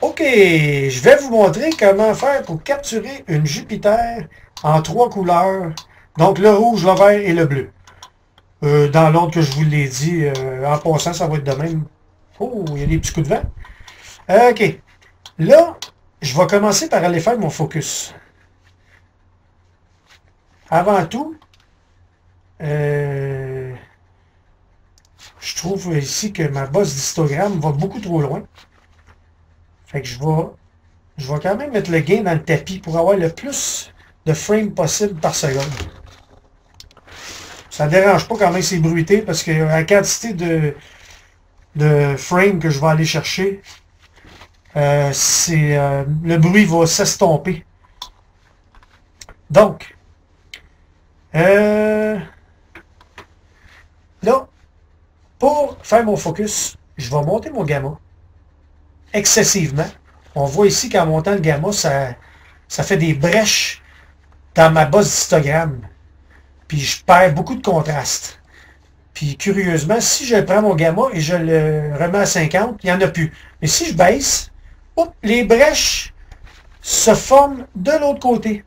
OK, je vais vous montrer comment faire pour capturer une Jupiter en 3 couleurs. Donc le rouge, le vert et le bleu. Dans l'ordre que je vous l'ai dit, en passant, ça va être de même. Oh, il y a des petits coups de vent. OK, là, je vais commencer par aller faire mon focus. Avant tout, je trouve ici que ma bosse d'histogramme va beaucoup trop loin. Fait que je vais quand même mettre le gain dans le tapis pour avoir le plus de frames possible par seconde. Ça ne dérange pas quand même c'est bruité parce que la quantité de frames que je vais aller chercher, le bruit va s'estomper. Donc, là, pour faire mon focus, je vais monter mon gamma excessivement. On voit ici qu'en montant le gamma, ça fait des brèches dans ma base d'histogramme. Puis je perds beaucoup de contraste. Puis curieusement, si je prends mon gamma et je le remets à 50, il n'y en a plus. Mais si je baisse, les brèches se forment de l'autre côté.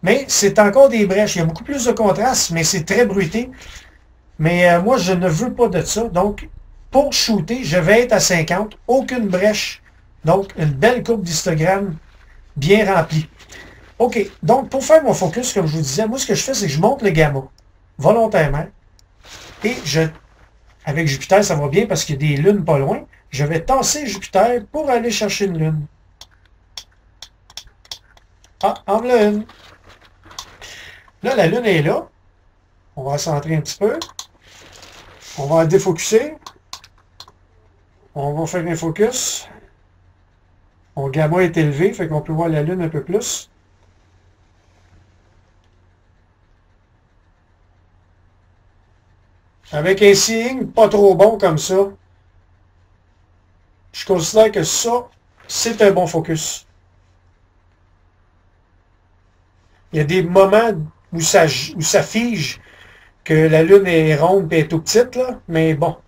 Mais c'est encore des brèches. Il y a beaucoup plus de contraste, mais c'est très bruité. Mais moi, je ne veux pas de ça. Donc, pour shooter, je vais être à 50. Aucune brèche. Donc, une belle courbe d'histogramme bien remplie. OK. Donc, pour faire mon focus, comme je vous disais, moi, ce que je fais, c'est que je monte le gamma volontairement. Et avec Jupiter, ça va bien parce qu'il y a des lunes pas loin. Je vais tasser Jupiter pour aller chercher une lune. Ah, en voilà une. Là, la lune est là. On va centrer un petit peu. On va défocuser. On va faire un focus. Mon gamma est élevé, fait qu'on peut voir la lune un peu plus. Avec un seeing pas trop bon comme ça, je considère que ça, c'est un bon focus. Il y a des moments où ça fige, que la lune est ronde et est tout petite, là, mais bon,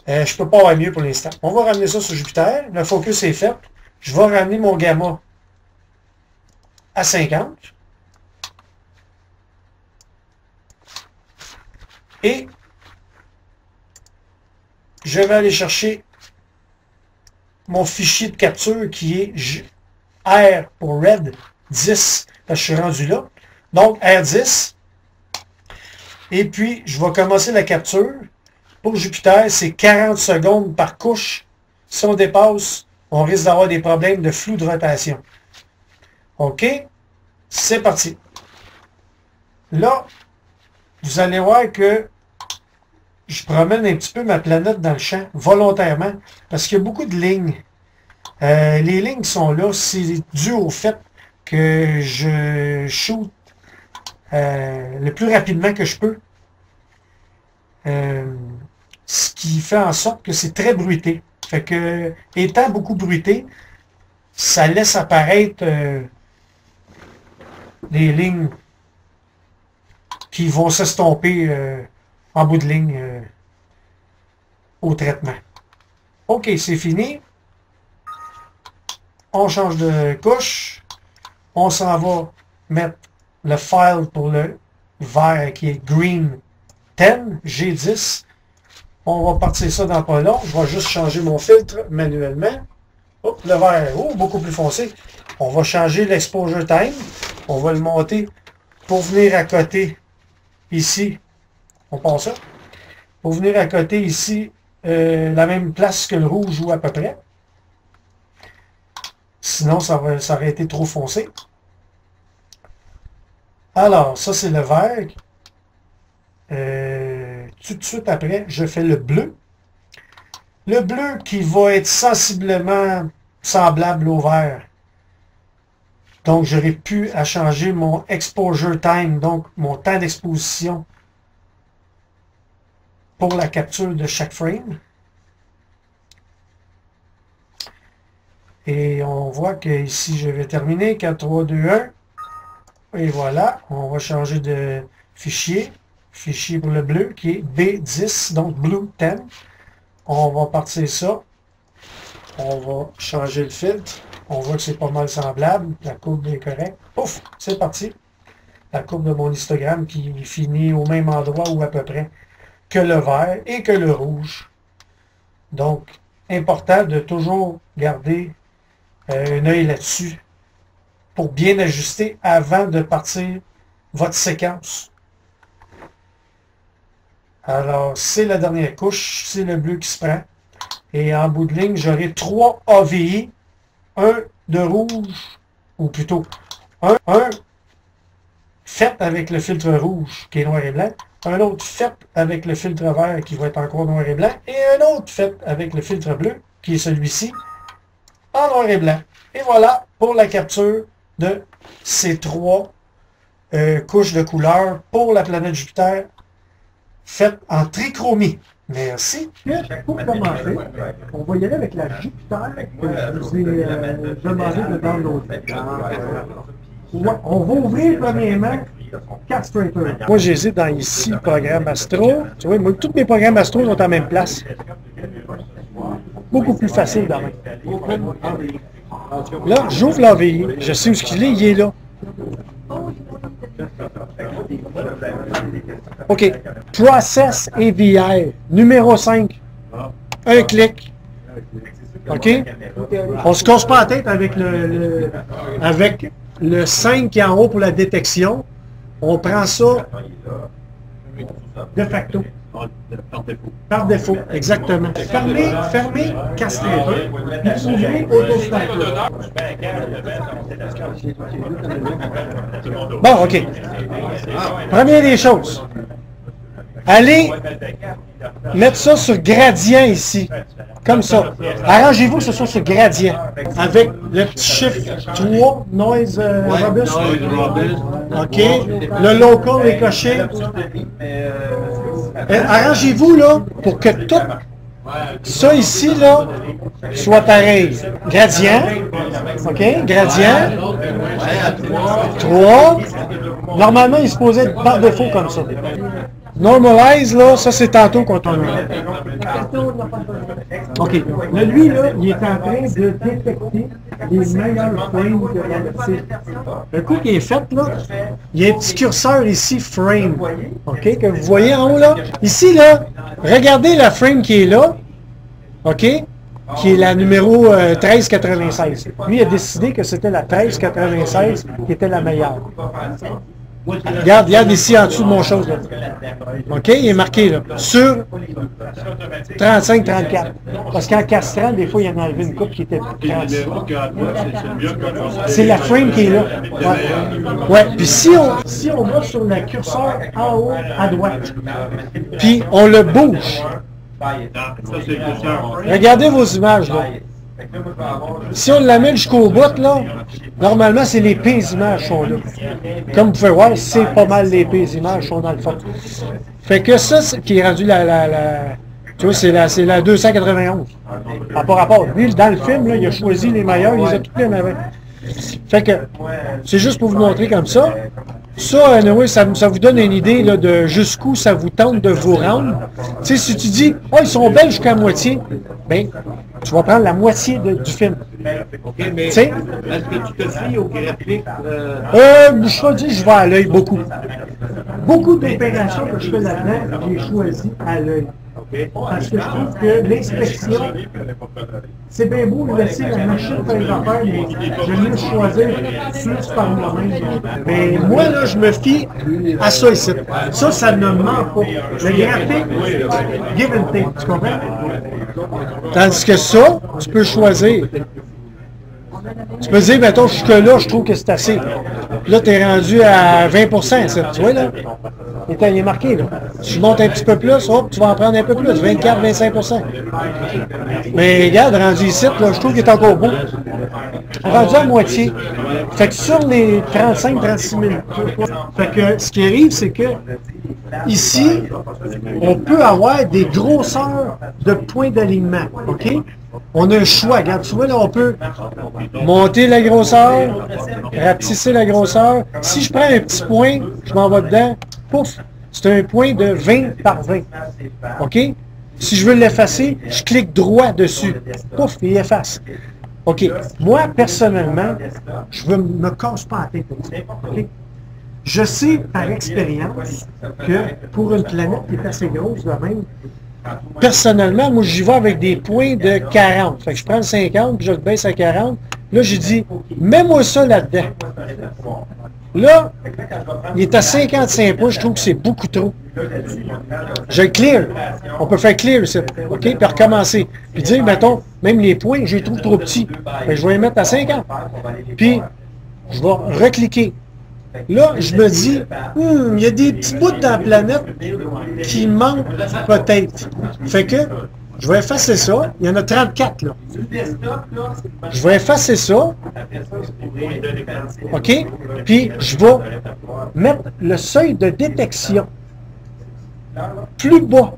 je peux pas avoir mieux pour l'instant. On va ramener ça sur Jupiter. Le focus est fait. Je vais ramener mon gamma à 50. Et je vais aller chercher mon fichier de capture qui est R pour Red 10, parce que je suis rendu là. Donc R10. Et puis, je vais commencer la capture. Pour Jupiter, c'est 40 secondes par couche. Si on dépasse, on risque d'avoir des problèmes de flou de rotation. OK? C'est parti. Là, vous allez voir que je promène un petit peu ma planète dans le champ, volontairement, parce qu'il y a beaucoup de lignes. Les lignes sont là, c'est dû au fait que je shoot le plus rapidement que je peux. Ce qui fait en sorte que c'est très bruité. Fait que, étant beaucoup bruité, ça laisse apparaître des lignes qui vont s'estomper en bout de ligne au traitement. OK, c'est fini. On change de couche. On s'en va mettre le file pour le vert qui est Green 10, G10. On va partir ça dans pas long. Je vais juste changer mon filtre manuellement. Oh, le vert, oh, beaucoup plus foncé. On va changer l'exposure time. On va le monter pour venir à côté ici. On passe ça. Pour venir à côté ici, la même place que le rouge ou à peu près. Sinon, ça aurait été trop foncé. Alors, ça c'est le vert. Tout de suite après, je fais le bleu. Le bleu qui va être sensiblement semblable au vert. Donc, j'aurais pu à changer mon exposure time, donc mon temps d'exposition pour la capture de chaque frame. Et on voit que ici, je vais terminer. 4, 3, 2, 1. Et voilà, on va changer de fichier. Fichier pour le bleu qui est B10, donc Blue 10. On va partir ça. On va changer le filtre. On voit que c'est pas mal semblable. La courbe est correcte. Ouf, c'est parti. La courbe de mon histogramme qui finit au même endroit ou à peu près que le vert et que le rouge. Donc, important de toujours garder un œil là-dessus pour bien ajuster avant de partir votre séquence. Alors, c'est la dernière couche, c'est le bleu qui se prend. Et en bout de ligne, j'aurai 3 AVI, un de rouge, ou plutôt un fait avec le filtre rouge qui est noir et blanc, un autre fait avec le filtre vert qui va être encore noir et blanc, et un autre fait avec le filtre bleu, qui est celui-ci, en noir et blanc. Et voilà pour la capture de ces 3 couches de couleurs pour la planète Jupiter, faite en trichromie. Merci. Pour commencer, on va y aller avec la Jupiter que je vous ai demandé de downloader. On va ouvrir premièrement Castrator. Moi, j'hésite dans ici, le programme Astro. Tu vois, moi, tous mes programmes Astro sont en même place. Beaucoup plus facile dans main. Là, j'ouvre l'AVI. Je sais où il est là. OK. Process AVI. Numéro 5. Un clic. OK? On se casse pas la tête avec le 5 qui est en haut pour la détection. On prend ça de facto. Par défaut, exactement. Fermez Castrator, puis ouvrez AutoSniper. Bon, OK. Première des choses. Allez mettre ça sur gradient ici. Comme ça. Arrangez-vous que ce soit sur gradient. Avec le petit chiffre 3, Noise Robust. OK. Le local est coché. Arrangez-vous là pour que tout ça ici là soit pareil. Gradient. OK. Gradient. 3. Normalement, il se posait par défaut comme ça. Normalize, là, ça c'est tantôt quand on a. OK. Là, lui, là, il est en train de détecter les meilleurs frames de l'ANSI. Le coup qui est fait, là, il y a un petit curseur ici, frame. OK, que vous voyez en haut, là. Ici, là, regardez la frame qui est là. OK? Qui est la numéro 1396. Lui, il a décidé que c'était la 1396 qui était la meilleure. Regarde ici en dessous de mon chose. Là. OK, il est marqué là, sur 35-34. Parce qu'en castrant, des fois, il y en a enlevé une coupe qui était 36. C'est la frame qui est là. Ouais, puis si on va sur le curseur en haut à droite, puis on le bouge, regardez vos images là. Si on l'amène jusqu'au bout, là, normalement, c'est les pires images sont là. Comme vous pouvez voir, c'est pas mal les pires images sont dans le fond. Fait que ça, qui est rendu tu vois, c'est la 291. Par rapport. Lui, dans le film, là, il a choisi les meilleurs, il les a tous les en avant. Fait que, c'est juste pour vous montrer comme ça. Ça, anyway, ça vous donne une idée là, de jusqu'où ça vous tente de vous rendre. Tu sais, si tu dis, oh, ils sont belles jusqu'à moitié, ben, tu vas prendre la moitié du film. OK, mais est-ce que tu te fies au graphique? Je vais à l'œil beaucoup. Beaucoup d'opérations que je fais là-dedans, j'ai choisi à l'œil. Parce que je trouve que l'inspection, c'est bien beau de laisser la machine faire les affaires, mais j'aime mieux choisir plus par moi-même. Mais moi, là, je me fie à ça ici. Ça ne ment pas. Le graphique, give and take, tu comprends? Tandis que ça, tu peux choisir. Tu peux dire, mettons, jusque-là, je trouve que c'est assez. Là, tu es rendu à 20%, tu vois, là? Il est marqué, là. Si je monte un petit peu plus, hop, tu vas en prendre un peu plus, 24-25%. Mais regarde, rendu ici, là, je trouve qu'il est encore beau. Rendu à moitié. Fait que sur les 35-36 000. Fait que ce qui arrive, c'est que ici, on peut avoir des grosseurs de points d'alignement, OK? On a un choix. Regarde, tu vois, là, on peut monter la grosseur, rapetisser la grosseur. Si je prends un petit point, je m'en vais dedans, pouf, c'est un point de 20 par 20. OK? Si je veux l'effacer, je clique droit dessus. Pouf, il efface. OK. Moi, personnellement, je ne me casse pas la tête. OK? Je sais par expérience que pour une planète qui est assez grosse de même, personnellement, moi, j'y vais avec des points de 40. Fait que je prends le 50, puis je le baisse à 40. Là, j'ai dit, mets-moi ça là-dedans. Là, il est à 55 points, je trouve que c'est beaucoup trop. Je le clear. On peut faire clear, ça. OK? Puis recommencer. Puis dire, mettons, même les points, je les trouve trop petits. Fait que je vais les mettre à 50. Puis, je vais recliquer. Là, je me dis, il y a des petits bouts dans la planète qui manquent peut-être. Fait que, je vais effacer ça. Il y en a 34, là. Je vais effacer ça. OK? Puis, je vais mettre le seuil de détection plus bas.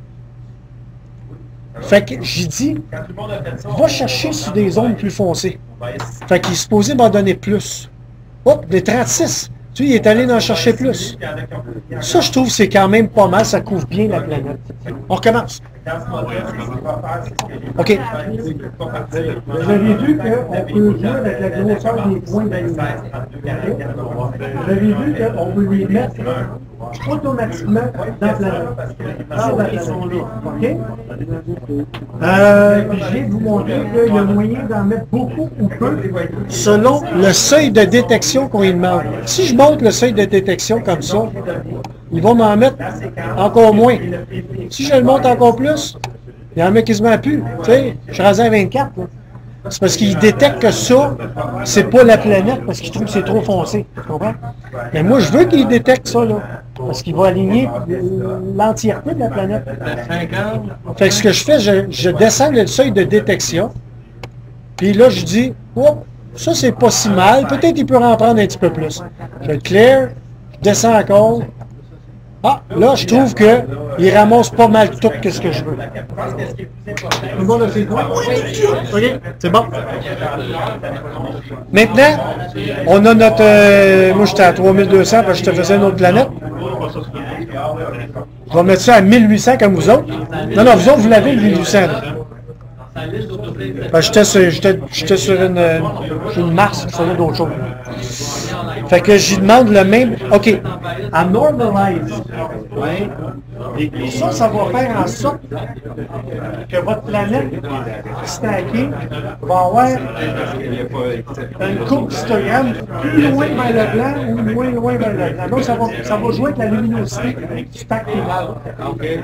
Fait que, j'ai dit, va chercher sur des zones plus foncées. Fait qu'il est supposé m'en donner plus. Hop, des 36. Tu sais, il est allé en chercher plus. Ça, je trouve, c'est quand même pas mal. Ça couvre bien la planète. On recommence. OK. Vous avez vu qu'on peut jouer avec la grosseur des points de lumière. Vous avez vu qu'on peut les mettre automatiquement dans la planète. OK? Je viens de vous montrer qu'il y a moyen d'en mettre beaucoup ou peu. Selon le seuil de détection qu'on lui demande. Si je monte le seuil de détection comme ça, ils vont m'en mettre encore moins. Si je le monte encore plus, il y en a quasiment plus. Tu sais, je suis rendu à 24. C'est parce qu'ils détectent que ça, c'est pas la planète, parce qu'ils trouvent que c'est trop foncé. Tu comprends? Mais moi, je veux qu'ils détectent ça, là. Parce qu'il va aligner l'entièreté de la planète. Fait que ce que je fais, je descends le seuil de détection. Puis là, je dis, oh, ça, c'est pas si mal. Peut-être qu'il peut en prendre un petit peu plus. Je le clear, je descends encore. Ah, là, je trouve qu'il ramasse pas mal tout ce que je veux. Tout le monde a fait quoi? OK, c'est bon. Maintenant, on a notre... moi, j'étais à 3200 parce que je te faisais une autre planète. Je vais mettre ça à 1800 comme vous autres. Non, vous autres, vous l'avez, 1800. J'étais sur une Mars, je faisais d'autres choses. Fait que j'y demande le même... OK. À normalize. Ça va faire en sorte que votre planète stackée va avoir une courbe d'histogramme plus loin vers le blanc ou moins loin vers le blanc. Donc, ça va jouer avec la luminosité du stack final.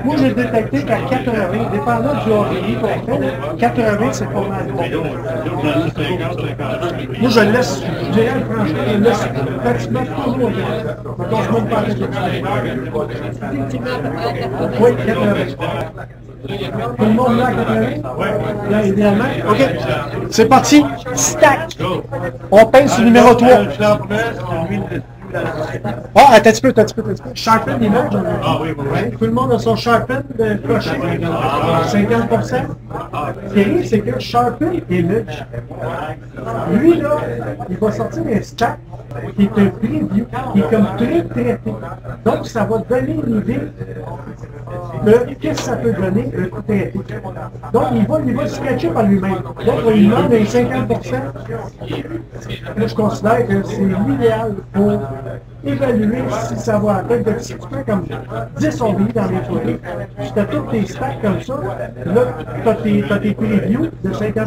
Moi, j'ai détecté qu'à 80, dépendant du oreiller qu'on fait, 80, c'est pas mal bon. Moi, je laisse, je dirais, franchement, je laisse pratiquement toujours. Donc, je monte pas avec oui, 80. Tout le monde là à 80? Là, idéalement. OK. C'est parti. Stack. On pince sur le numéro 3. Ah, attends un petit peu. Sharpen image. Tout le monde a son Sharpen de coché. 50%. Ce qui arrive, c'est que Sharpen image, lui, là, il va sortir un stack qui est un preview, qui est comme pré-traité. Donc, ça va donner une idée de qu'est-ce que ça peut donner un coup traité. Donc, il va sketcher par lui-même. Donc, on lui demande un 50%. Là, je considère que c'est l'idéal pour évaluer si ça va atteindre. Si tu fais comme 10 ouvriers dans les foyers, si tu as tous tes stacks comme ça, là, tu as tes previews de 50%. Là,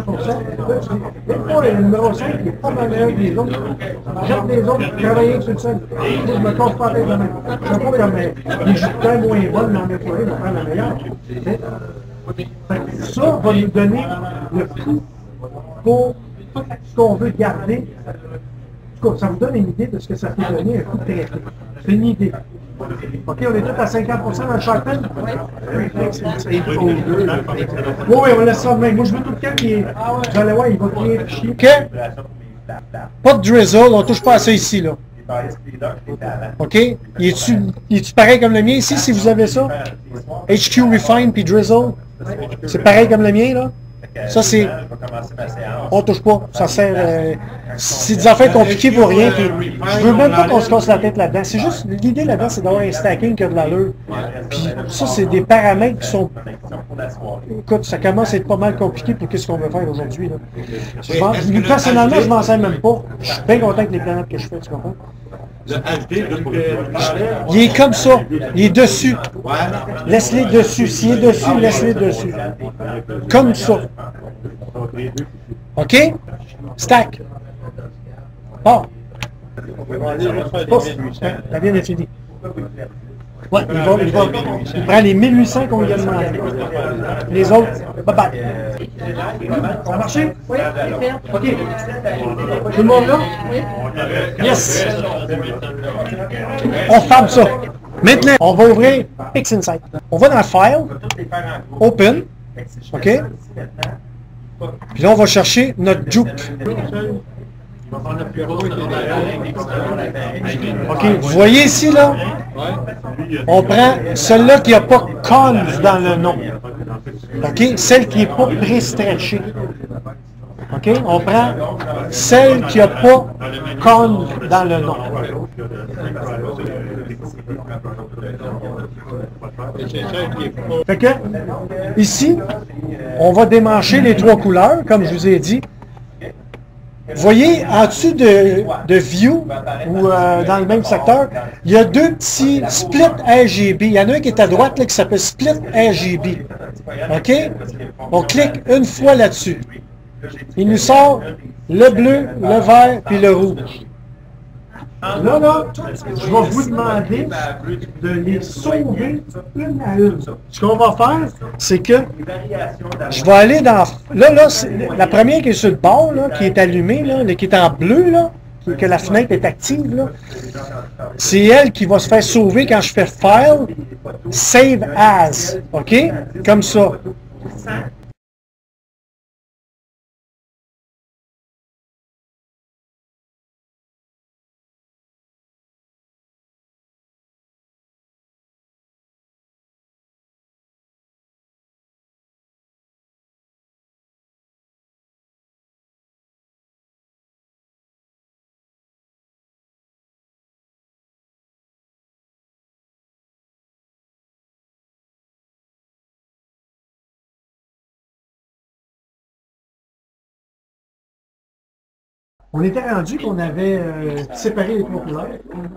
tu dis, le numéro 5 il est pas mal meilleur que les autres. J'aime les autres travailler sur le sol. Je me casse pas la tête de même. Je ne sais pas comme les juteurs moins bonnes dans mes foyers, je vais prendre la meilleure. Ça va nous donner le coup pour ce qu'on veut garder. Ça vous donne une idée de ce que ça peut donner un coup de traité. C'est une idée. OK, on est tous à 50% dans le Sharpen? Oui, on laisse ça de même. Moi, je veux tout le temps qu'il est... Vous allez voir, il va créer un fichier. OK. Pas de drizzle, on touche pas à ça ici, là. OK? Il est-tu pareil comme le mien ici, si vous avez ça? HQ Refine puis Drizzle. C'est pareil comme le mien, là? Ça, c'est... On touche pas. Ça sert... c'est des affaires compliquées pour rien. Puis je veux même pas qu'on se casse la tête là-dedans. C'est juste... L'idée là-dedans, c'est d'avoir un stacking qui a de l'allure. Puis ça, c'est des paramètres qui sont... Écoute, ça commence à être pas mal compliqué pour ce qu'on veut faire aujourd'hui. Personnellement, je m'en sers même pas. Je suis bien content avec les planètes que je fais, tu comprends? Le HD, il est comme ça. Il est dessus. Laisse-les dessus. S'il est dessus, laisse-les dessus. Comme ça. OK? Stack. Bon. Pouf. La viande est finie. Ouais, il prend les 1800 qu'on lui a demandé. Les autres, bye-bye. Ça a marché? Oui. OK. Tout le monde là? Oui. Yes. On ferme ça. Maintenant, on va ouvrir PixInsight. On va dans File, Open. OK? Puis là, on va chercher notre Juke. OK, vous voyez ici, là? On prend celle-là qui n'a pas conv dans le nom. OK? Celle qui n'est pas pré-stretchée. OK? On prend celle qui n'a pas conv dans le nom. Fait que, ici, on va démancher les trois couleurs, comme je vous ai dit. Vous voyez, en dessous de View, ou dans le même secteur, il y a deux petits Split RGB. Il y en a un qui est à droite là, qui s'appelle Split RGB. OK? On clique une fois là-dessus. Il nous sort le bleu, le vert, puis le rouge. Là, je vais vous demander de les sauver une à une. Ce qu'on va faire, c'est que je vais aller dans... Là, la première qui est sur le bord, là, qui est allumée, là, qui est en bleu, là, que la fenêtre est active, là, c'est elle qui va se faire sauver quand je fais File, Save As. OK? Comme ça. On était rendu qu'on avait séparé les trois couleurs,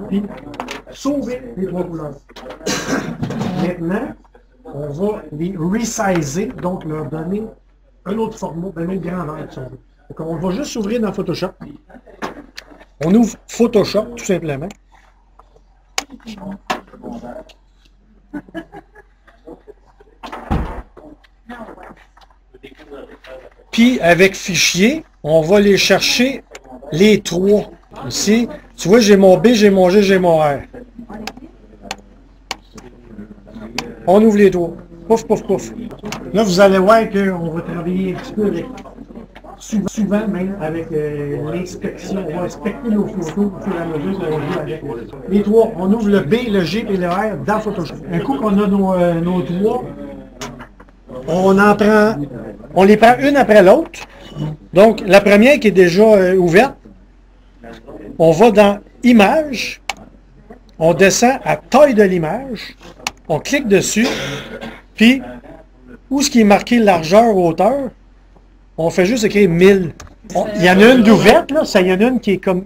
puis sauvé les trois couleurs. Maintenant, on va les resizer, donc leur donner un autre format, de même grandeur. Donc on va juste s'ouvrir dans Photoshop. On ouvre Photoshop, tout simplement. Puis, avec Fichier, on va les chercher les trois. Ici, tu vois, j'ai mon B, j'ai mon G, j'ai mon R. On ouvre les trois. Pouf, pouf, pouf. Là, vous allez voir qu'on va travailler un petit peu avec, souvent même avec l'inspection. On va inspecter nos photos au fur et à mesure qu'on joue avec. Les trois, on ouvre le B, le G et le R dans Photoshop. Un coup qu'on a nos trois, on les prend une après l'autre. Donc, la première qui est déjà ouverte, on va dans Images, on descend à taille de l'image, on clique dessus, puis, où ce qui est marqué largeur, hauteur, on fait juste écrire 1000. Il y en a une d'ouverte, là, il y en a une qui est comme...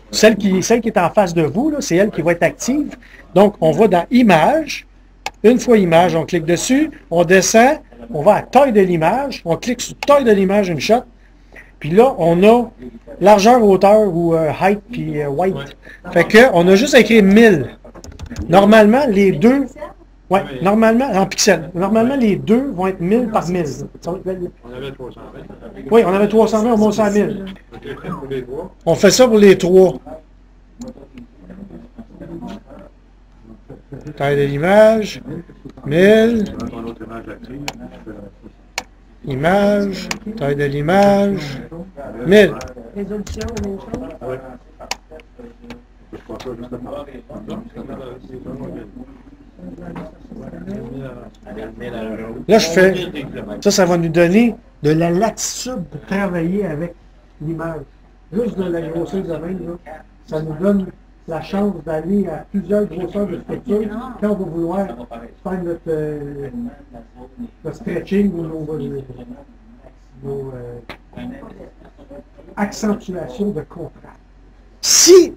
Celle qui est en face de vous, c'est elle qui va être active. Donc, on va dans Images, une fois Image, on clique dessus, on descend, on va à taille de l'image, on clique sur taille de l'image une shot, puis là, on a largeur, hauteur ou height puis weight. Fait que on a juste à écrire 1000. Normalement, les deux, ouais, normalement, en pixels, normalement, les deux vont être 1000 par 1000. On avait 320. Oui, on avait 320, on monte à 1000. On fait ça pour les trois. Taille de l'image, 1000. Image, taille de l'image, 1000. Résolution, la même chose. Là, je fais... Ça va nous donner de la latitude pour travailler avec l'image. Juste de la grosseur de même, là, ça nous donne la chance d'aller à plusieurs grosseurs de structure quand on va vouloir faire notre stretching ou nos accentuations de contraste. Si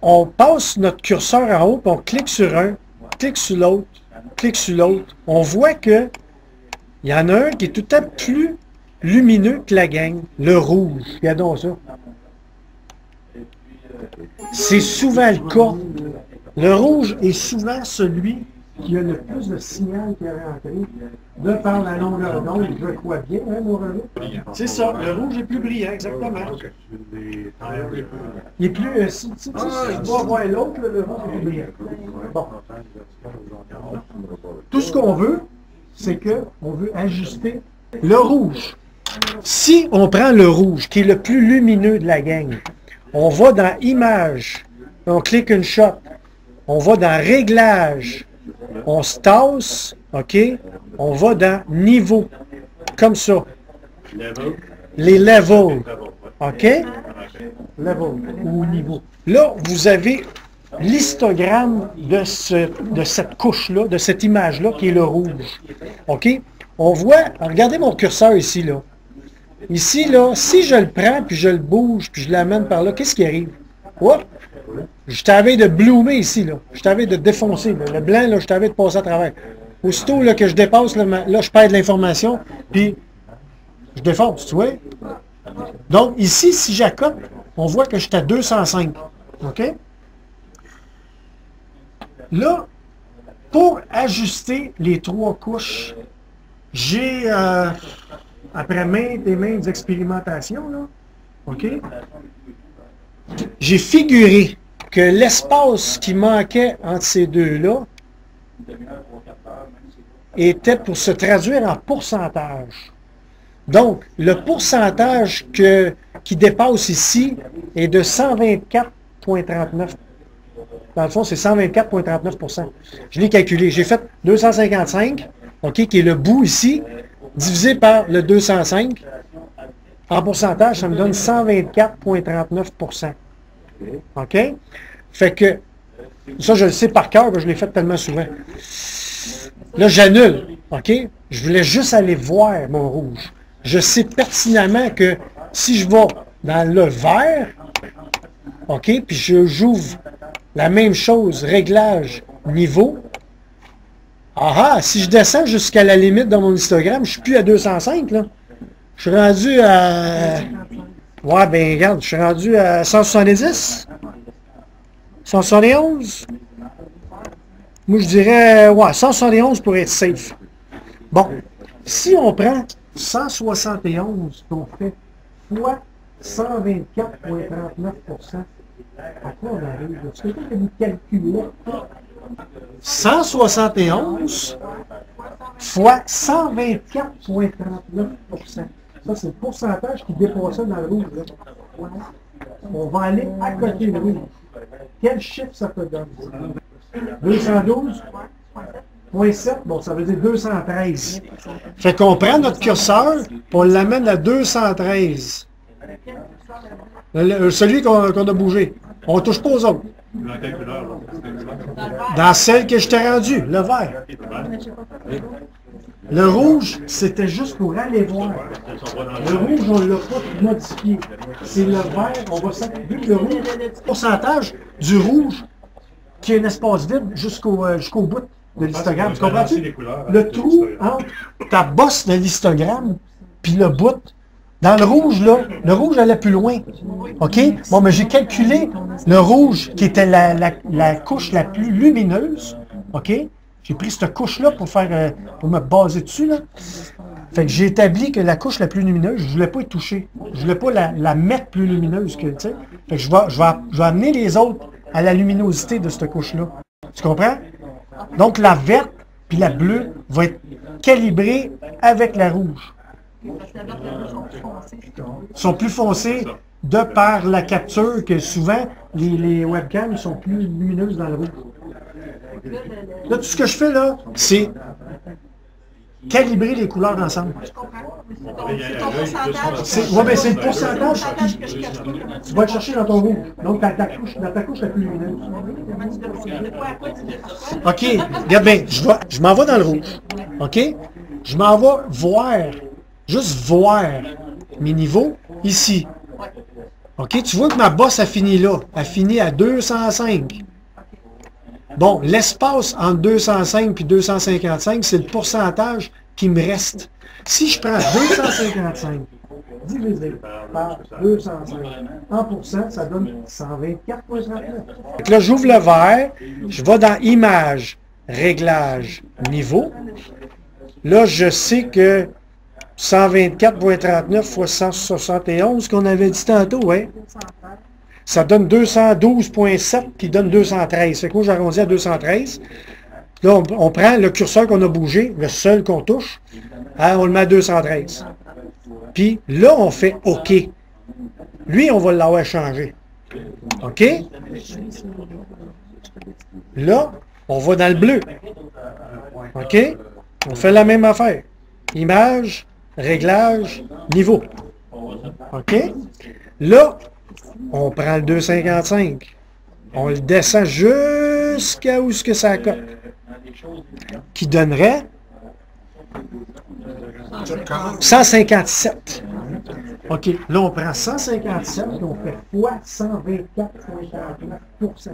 on passe notre curseur en haut, puis on clique sur un, clique sur l'autre, clique sur l'autre, on voit que il y en a un qui est tout à fait plus lumineux que la gang, le rouge. Regardons ça. C'est souvent le cas. Le rouge est souvent celui qui a le plus de signal qui est rentré de par la longueur d'onde, je crois bien, hein, mon René? C'est ça, le rouge est plus brillant, exactement. Il est plus... si tu vas voir l'autre, le rouge est plus brillant. Bon. Tout ce qu'on veut, c'est qu'on veut ajuster le rouge. Si on prend le rouge, qui est le plus lumineux de la gang, on va dans Images, on clique une shot, on va dans Réglages, on se tasse, OK, on va dans Niveau, comme ça. Les levels, OK? Level ou niveau. Là, vous avez l'histogramme de cette couche-là, de cette image-là, qui est le rouge. OK? On voit, regardez mon curseur ici, là. Ici, là, si je le prends, puis je le bouge, puis je l'amène par là, qu'est-ce qui arrive? Oh! Je t'avais de bloomer ici, là. Je t'avais de défoncer. Là. Le blanc, là, je t'avais de passer à travers. Aussitôt là, que je dépasse, là, je perds de l'information, puis je défonce, tu vois? Donc, ici, si j'accote, on voit que je suis à 205. OK? Là, pour ajuster les trois couches, j'ai, après maintes et maintes expérimentations, là, OK? J'ai figuré que l'espace qui manquait entre ces deux-là était pour se traduire en pourcentage. Donc, le pourcentage qui dépasse ici est de 124,39. Dans le fond, c'est 124,39%. Je l'ai calculé. J'ai fait 255, OK, qui est le bout ici, divisé par le 205. En pourcentage, ça me donne 124,39%. OK? Fait que, ça, je le sais par cœur, je l'ai fait tellement souvent. Là, j'annule. OK? Je voulais juste aller voir mon rouge. Je sais pertinemment que si je vais dans le vert, OK, puis j'ouvre la même chose, réglage, niveau, si je descends jusqu'à la limite dans mon histogramme, je suis plus à 205, là. Je suis rendu à... Ouais, ben regarde, je suis rendu à 170, 171. Moi, je dirais, ouais, 171 pour être safe. Bon, si on prend 171 qu'on fait fois 124,39%, à quoi on arrive? Est-ce que quelqu'un vous calculez 171 fois 124,39%. Ça, c'est le pourcentage qui dépassait dans le rouge. Là. On va aller à côté du rouge. Quel chiffre ça peut donner? 212,7. Bon, ça veut dire 213. Fait qu'on prend notre curseur, on l'amène à 213. Celui qu'on a bougé. On ne touche pas aux autres. Dans celle que je t'ai rendue, le vert. Le rouge, c'était juste pour aller voir. Le rouge, on ne l'a pas modifié. C'est le vert, on va s'appuyer le rouge. Pourcentage du rouge qui est un espace vide jusqu'au bout de l'histogramme. Tu comprends-tu? Le trou entre ta bosse de l'histogramme puis le bout. Dans le rouge, là, le rouge allait plus loin. OK? Bon, mais j'ai calculé le rouge qui était la couche la plus lumineuse. OK? J'ai pris cette couche-là pour me baser dessus, là. Fait que j'ai établi que la couche la plus lumineuse, je ne voulais pas y toucher. Je ne voulais pas la mettre plus lumineuse que, tu sais. Fait que je vais amener les autres à la luminosité de cette couche-là. Tu comprends? Donc, la verte puis la bleue vont être calibrées avec la rouge. Sont plus foncés de par la capture que souvent les webcams sont plus lumineuses dans le rouge. Là, tout ce que je fais, là, c'est calibrer les couleurs ensemble. Je comprends. C'est ton pourcentage. Oui, mais c'est le pourcentage. Que je cache pas. Tu vas le chercher dans ton rouge. Donc, dans ta couche la plus lumineuse. Comment tu le vois? À quoi tu le vois? OK, regarde bien, je m'en vais dans le rouge. OK? Je m'en vais voir, juste voir mes niveaux ici. OK, tu vois que ma bosse a fini là. Elle finit à 205. Bon, l'espace entre 205 et 255, c'est le pourcentage qui me reste. Si je prends 255 Divisé par 205 en pourcent, ça donne 124,39. Là, j'ouvre le vert, je vais dans Images, Réglages, Niveau. Là, je sais que 124,39 fois 171, qu'on avait dit tantôt, ouais. Ça donne 212,7 qui donne 213. C'est quoi, j'arrondis à 213. Là, on prend le curseur qu'on a bougé, le seul qu'on touche, hein, on le met à 213. Puis là, on fait OK. Lui, on va l'avoir changé. OK? Là, on va dans le bleu. OK? On fait la même affaire. Image, réglage, niveau. OK? Là, on prend le 255. On le descend jusqu'à où ce que ça cote. Qui donnerait 157. OK, là, on prend 157 et on fait fois 124,49%.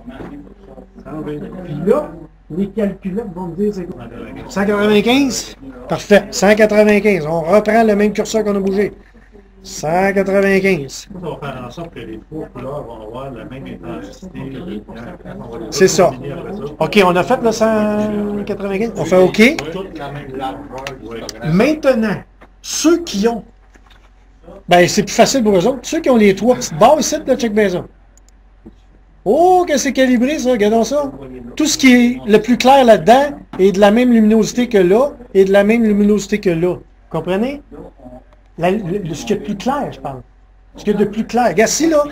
Puis là, les calculettes vont me dire c'est quoi? 195? Parfait, 195. On reprend le même curseur qu'on a bougé. 195. Ça va faire en sorte que les trois couleurs vont avoir la même intensité. C'est ça. OK, on a fait le 195. On fait OK. Toute la même largeur. Maintenant, ceux qui ont, ben c'est plus facile pour eux autres, ceux qui ont les trois petites barres ici, là, check bien ça. Oh, que c'est calibré ça, regardons ça. Tout ce qui est le plus clair là-dedans est de la même luminosité que là, et de la même luminosité que là. Comprenez? Ce qui est de plus clair, je parle. Ce qui est de plus clair. Regarde, si là,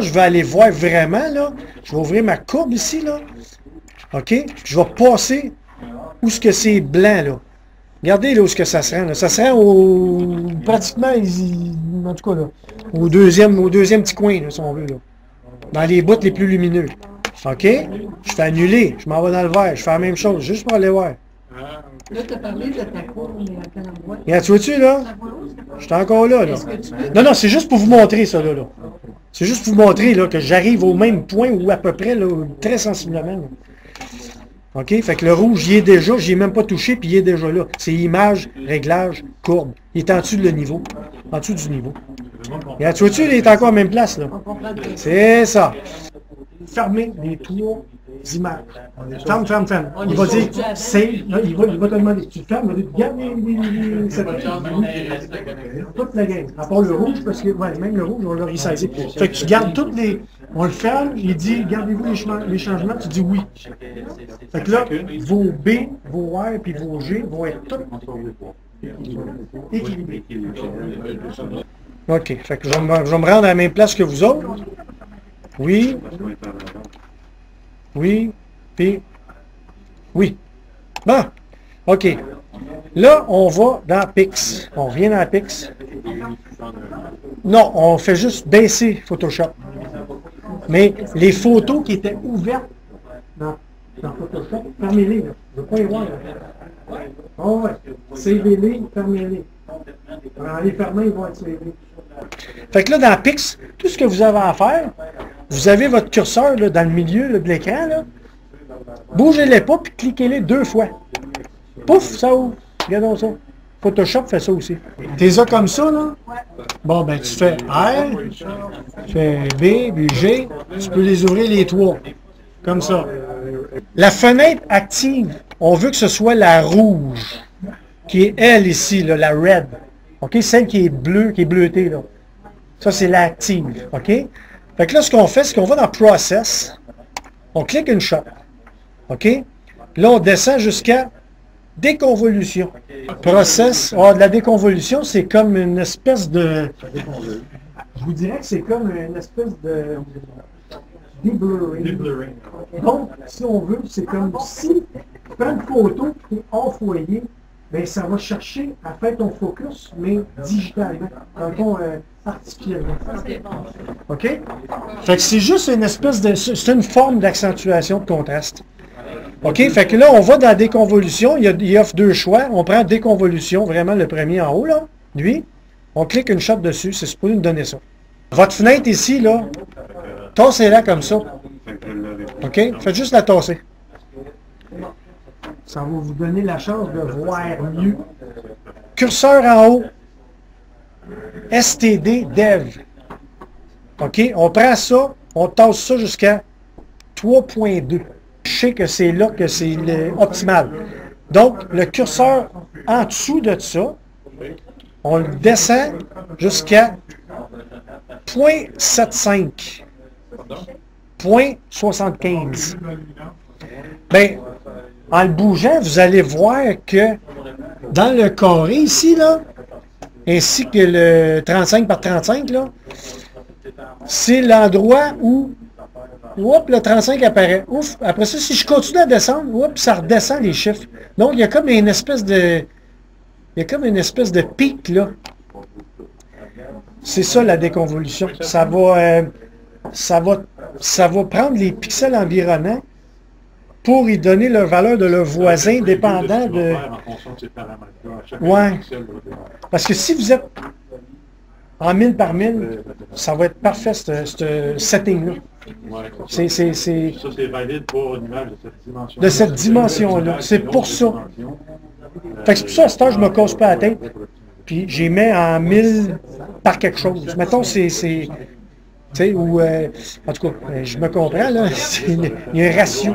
je vais aller voir vraiment, là, je vais ouvrir ma courbe ici, là. OK? Je vais passer où ce que c'est blanc, là. Regardez là où ce que ça se rend. Là. Ça se rend pratiquement, en tout cas, là, au deuxième petit coin, là, si on veut, là. Dans les bouts les plus lumineux. OK? Je fais annuler. Je m'en vais dans le vert. Je fais la même chose, juste pour aller voir. Là, tu as parlé de ta courbe, mais à quel endroit? Regarde, tu vois-tu, là? Je suis encore là, là. Non, c'est juste pour vous montrer ça, là. C'est juste pour vous montrer, là, que j'arrive au même point ou à peu près, là, très sensiblement. Là. OK? Fait que le rouge, j'y est déjà, j'y ai même pas touché, puis il est déjà là. C'est image, réglage, courbe. Il est en dessous de le niveau. En dessous du niveau. Regarde, tu vois-tu, il est encore à la même place, là. C'est ça. Fermez les trois images. Ferme. Il va dire, save, là, il va te demander, tu fermes, il va dire, garde toute la game. À part le rouge, parce que, ouais, même le rouge, on l'a resizer. Fait que tu gardes toutes les, on le ferme, il dit, gardez-vous les changements, tu dis oui. Fait que là, vos B, vos R, puis vos G vont être tous équilibrés. OK, fait que je vais me rendre à la même place que vous autres. Oui. Oui. Puis. Oui. Bon. OK. Là, on va dans Pix. On revient dans Pix. Non, on fait juste baisser Photoshop. Mais les photos qui étaient ouvertes dans Photoshop, fermez-les. Je ne veux pas les voir. Oh ouais. Savez-les, fermez-les. En les fermant, ils vont être savés. Fait que là, dans Pix, tout ce que vous avez à faire, vous avez votre curseur là, dans le milieu là, de l'écran. Là. Bougez-les pas, puis cliquez-les 2 fois. Pouf, ça ouvre. Regardons ça. Photoshop fait ça aussi. T'es ça comme ça, là? Bon, ben, tu fais R, tu fais B, puis G. Tu peux les ouvrir les 3. Comme ça. La fenêtre active, on veut que ce soit la rouge, qui est elle ici, là, la red. OK? Celle qui est bleue, qui est bleutée, là. Ça, c'est l'active. OK? Fait que là, ce qu'on fait, c'est qu'on va dans Process. On clique une shot. OK? Là, on descend jusqu'à déconvolution. Process. Oh, de la déconvolution, c'est comme une espèce de... Je vous dirais que c'est comme une espèce déblurring. Donc, si on veut, c'est comme si tu prends une photo qui est hors foyer, ben ça va chercher à faire ton focus, mais digitalement, dans le fond, artificiellement. OK? Fait que c'est juste une espèce de... C'est une forme d'accentuation de contraste. OK? Fait que là, on va dans déconvolution. Il offre deux choix. On prend déconvolution, vraiment le premier en haut, là. Lui. On clique une shot dessus. C'est supposé nous donner ça. Votre fenêtre ici, là, tassez-la comme ça. OK? Faites juste la tasser. Ça va vous donner la chance de voir mieux. Curseur en haut. STD Dev. OK? On prend ça, on tasse ça jusqu'à 3.2. Je sais que c'est là que c'est optimal. Donc, le curseur en dessous de ça, on le descend jusqu'à 0.75. 0.75. Bien, en le bougeant, vous allez voir que dans le carré ici, là, ainsi que le 35 par 35, là, c'est l'endroit où le 35 apparaît. Ouf, après ça, si je continue à descendre, ça redescend les chiffres. Donc, il y a comme une espèce de... pic, là. C'est ça, la déconvolution. Ça va prendre les pixels environnants pour y donner leur valeur de leur voisin, dépendant de... Ouais. Parce que si vous êtes en 1000 par 1000, ça va être parfait, ce setting-là. Ça, c'est valide pour une image de cette dimension-là. C'est pour ça. Fait que c'est pour ça, à ce temps, je me casse pas la tête. Puis j'y mets en 1000 par quelque chose. Mettons, tu sais, ou... en tout cas, je me comprends, là. Il y a un ratio.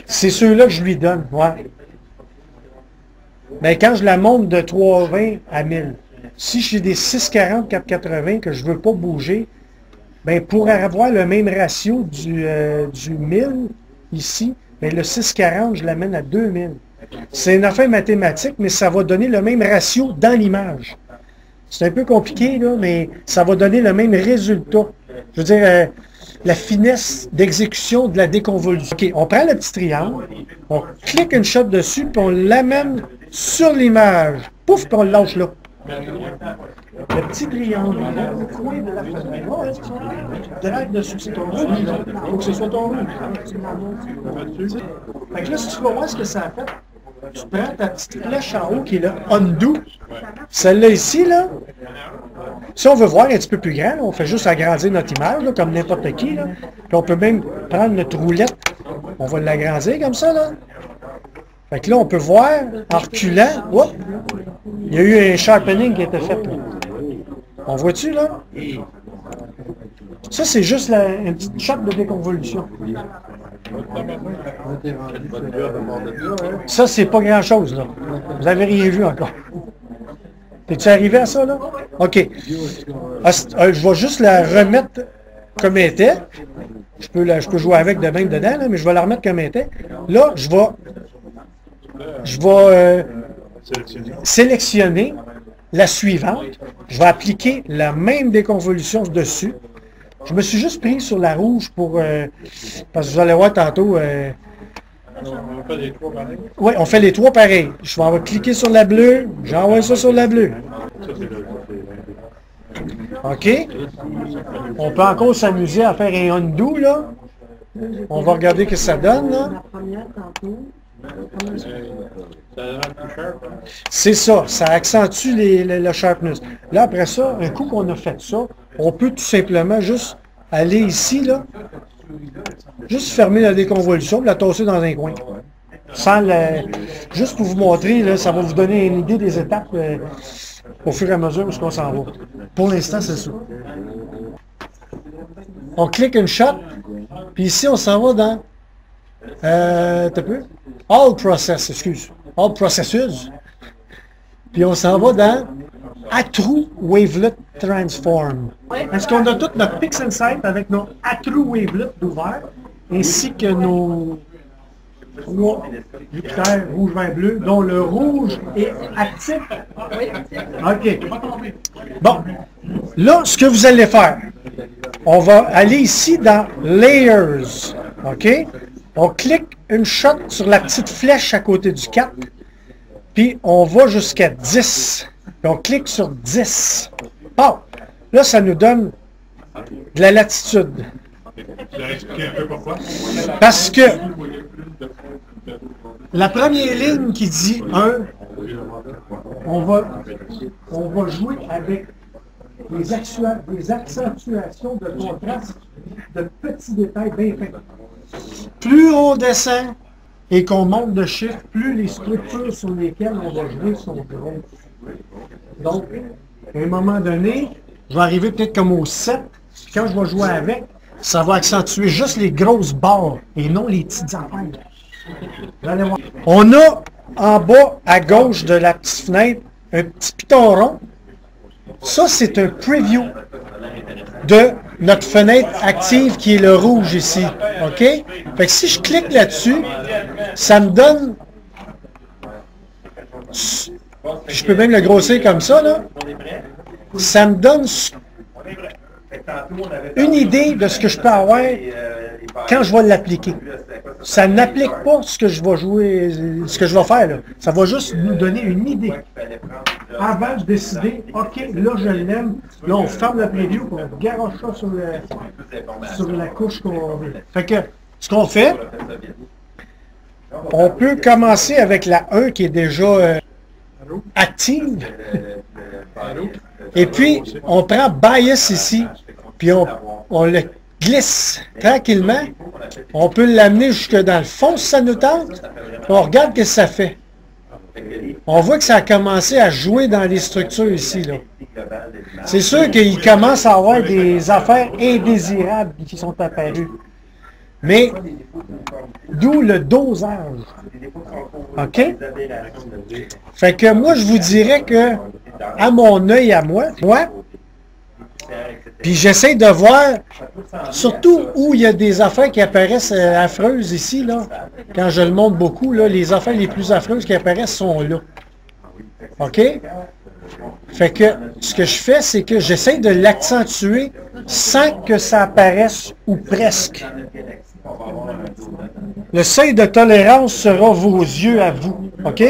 C'est ceux-là que je lui donne, ouais. Mais quand je la monte de 320 à 1000, si j'ai des 640, 480 que je ne veux pas bouger, ben pour avoir le même ratio du 1000 ici, ben le 640, je l'amène à 2000. C'est une affaire mathématique, mais ça va donner le même ratio dans l'image. C'est un peu compliqué, là, mais ça va donner le même résultat. Je veux dire, la finesse d'exécution de la déconvolution. OK, on prend le petit triangle, on clique une shot dessus, puis on l'amène sur l'image. Pouf, puis on le lâche là. Le petit triangle, au coin de la fenêtre. Drague dessus, c'est ton rouge. Il faut que ce soit ton rouge. Fait que là, si tu vas voir ce que ça a fait, tu prends ta petite flèche en haut qui est le undo. Celle-là ici, là, si on veut voir un petit peu plus grand, là, on fait juste agrandir notre image, là, comme n'importe qui. Là. Puis on peut même prendre notre roulette, on va l'agrandir comme ça. Là. Fait que là, on peut voir, en reculant, whoop, il y a eu un sharpening qui a été fait. Là. On voit-tu, là? Ça, c'est juste une petite shot de déconvolution. Ça, c'est pas grand-chose, là. Vous n'avez rien vu encore. T'es-tu arrivé à ça, là? OK. Je vais juste la remettre comme elle était. Je peux jouer avec de même dedans, là, mais je vais la remettre comme elle était. Là, je vais sélectionner la suivante. Je vais appliquer la même déconvolution dessus. Je me suis juste pris sur la rouge pour... parce que vous allez voir tantôt... On fait les trois pareils. Oui, on fait les trois pareils. Je vais cliquer sur la bleue. J'envoie ça sur la bleue. OK. On peut encore s'amuser à faire un undo, là. On va regarder ce que ça donne, là. C'est ça, ça accentue le sharpness. Là, après ça, un coup qu'on a fait ça, on peut tout simplement juste aller ici, là, juste fermer la déconvolution, la tasser dans un coin. Sans juste pour vous montrer, là, ça va vous donner une idée des étapes au fur et à mesure où on s'en va. Pour l'instant, c'est ça. On clique une shot, puis ici, on s'en va dans... t'as peu? All Processes. Puis on s'en va dans True Wavelet Transform. Est-ce qu'on a tout notre Pixel Sight avec nos True Wavelet ouvert, ainsi que nos trois Jupiter rouge, vert, bleu, dont le rouge est actif? OK. Bon. Là, ce que vous allez faire, on va aller ici dans Layers. OK? On clique une shot sur la petite flèche à côté du 4. Puis on va jusqu'à 10. Puis on clique sur 10. Bon, là, ça nous donne de la latitude. Tu as expliqué un peu pourquoi? Parce que la première ligne qui dit 1, on va jouer avec des accentuations de contraste, de petits détails bien faits. Plus on descend et qu'on monte de chiffres, plus les structures sur lesquelles on va jouer sont grosses. Donc, à un moment donné, je vais arriver peut-être comme au 7, puis quand je vais jouer avec, ça va accentuer juste les grosses barres et non les petites affaires. Vous allez voir. On a en bas à gauche de la petite fenêtre un petit piton rond. Ça, c'est un preview de notre fenêtre active qui est le rouge ici. OK? Fait que si je clique là-dessus, ça me donne... Je peux même le grossir comme ça, là. Ça me donne une idée de ce que je peux avoir quand je vais l'appliquer. Ça n'applique pas ce que je vais jouer, ce que je vais faire, là. Ça va juste nous donner une idée. Avant de décider, OK, là je l'aime, là on ferme le preview, on garoche ça sur la couche qu'on veut. Fait que, ce qu'on fait, on peut commencer avec la 1 qui est déjà active. Et puis, on prend Bias ici, puis on le glisse tranquillement. On peut l'amener jusque dans le fond si ça nous tente. On regarde ce que ça fait. On voit que ça a commencé à jouer dans les structures ici, là. C'est sûr qu'il commence à avoir des affaires indésirables qui sont apparues. Mais, d'où le dosage. OK? Fait que moi, je vous dirais que, à mon œil à moi, puis j'essaie de voir, surtout où il y a des affaires qui apparaissent affreuses ici, là, quand je le montre beaucoup, là, les affaires les plus affreuses qui apparaissent sont là. OK? Fait que, ce que je fais, c'est que j'essaie de l'accentuer sans que ça apparaisse, ou presque. Le seuil de tolérance sera vos yeux à vous. OK?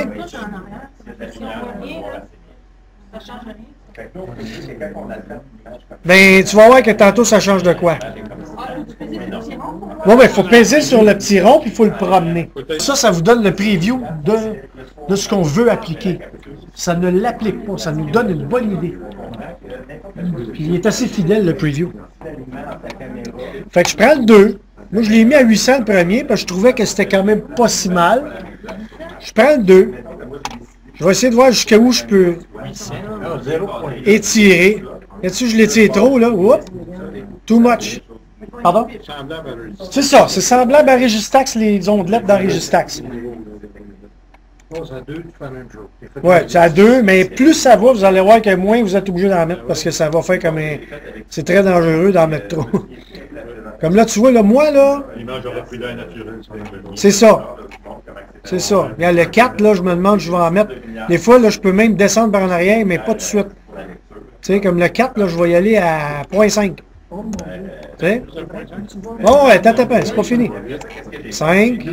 Ben, tu vas voir que tantôt, ça change de quoi? Bon, ben, il faut peser sur le petit rond, puis il faut le promener. Ça vous donne le preview de ce qu'on veut appliquer. Ça ne l'applique pas, ça nous donne une bonne idée. Puis il est assez fidèle, le preview. Fait que je prends le 2. Moi, je l'ai mis à 800 le premier, parce que je trouvais que c'était quand même pas si mal. Je prends le 2. Je vais essayer de voir jusqu'à où je peux étirer. Là-dessus, je l'étire trop, là. Oups. Too much. Pardon? C'est ça. C'est semblable à Registax, les ondelettes dans Registax. Ouais, c'est à 2, mais plus ça va, vous allez voir que moins vous êtes obligé d'en mettre, parce que ça va faire comme un... C'est très dangereux d'en mettre trop. Comme là, tu vois, là, moi, là... C'est ça. C'est ça. Regarde, le 4, là, je me demande, je vais en mettre... Des fois, là, je peux même descendre par en arrière, mais pas tout de suite. Tu sais, comme le 4, là, je vais y aller à 0.5. Tu sais? Oh, ouais, t'as tapé, c'est pas fini. 5.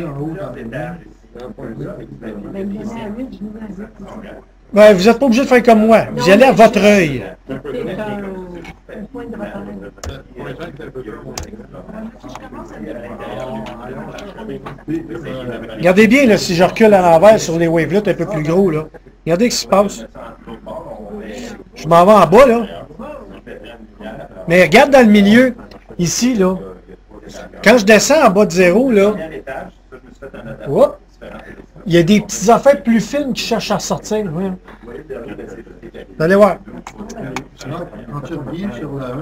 Ouais, vous n'êtes pas obligé de faire comme moi. Vous y allez à votre œil. Regardez bien, là, si je recule à l'envers sur les wavelets un peu plus gros, là. Regardez ce qui se passe. Je m'en vais en bas, là. Mais regarde dans le milieu, ici, là. Quand je descends en bas de 0, là, oh, il y a des petites affaires plus fines qui cherchent à sortir. Oui. Vous allez voir. Quand tu reviens sur la 1,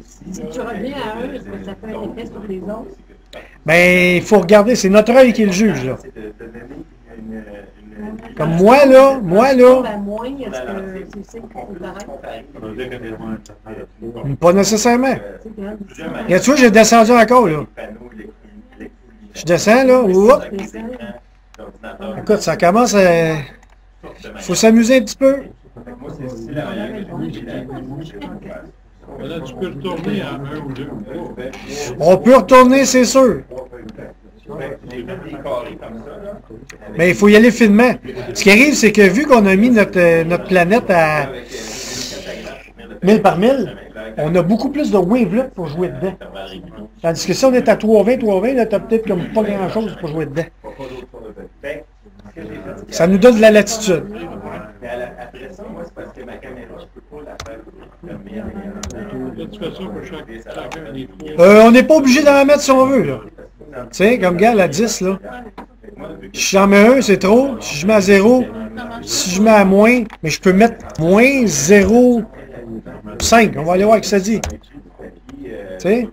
Si tu reviens à 1, est-ce que ça fait un effet sur les autres? Ben, il faut regarder, c'est notre œil qui est le juge, là. Comme moi, là, pas nécessairement. Et tu vois, j'ai descendu encore, là. Je descends, là. Oups. Écoute, ça commence à... faut s'amuser un petit peu. Là, tu peux retourner à 1 ou 2. On peut retourner, c'est sûr. Mais il faut y aller finement. Ce qui arrive, c'est que vu qu'on a mis notre planète à 1000 par 1000, on a beaucoup plus de wavelets pour jouer dedans. Tandis que si on est à 320, là, t'as peut-être comme pas grand-chose pour jouer dedans. Ça nous donne de la latitude. Après ça, moi, c'est parce que ma caméra, je peux pas la faire Là, tu fais ça pour chacun des trois. On n'est pas obligé d'en mettre si on veut, là. Tu sais, comme gars, la 10, là. Si j'en mets 1, c'est trop. Si je mets à 0, si je mets à moins, mais je peux mettre moins 0,5. On va aller voir ce que ça dit. Tu sais?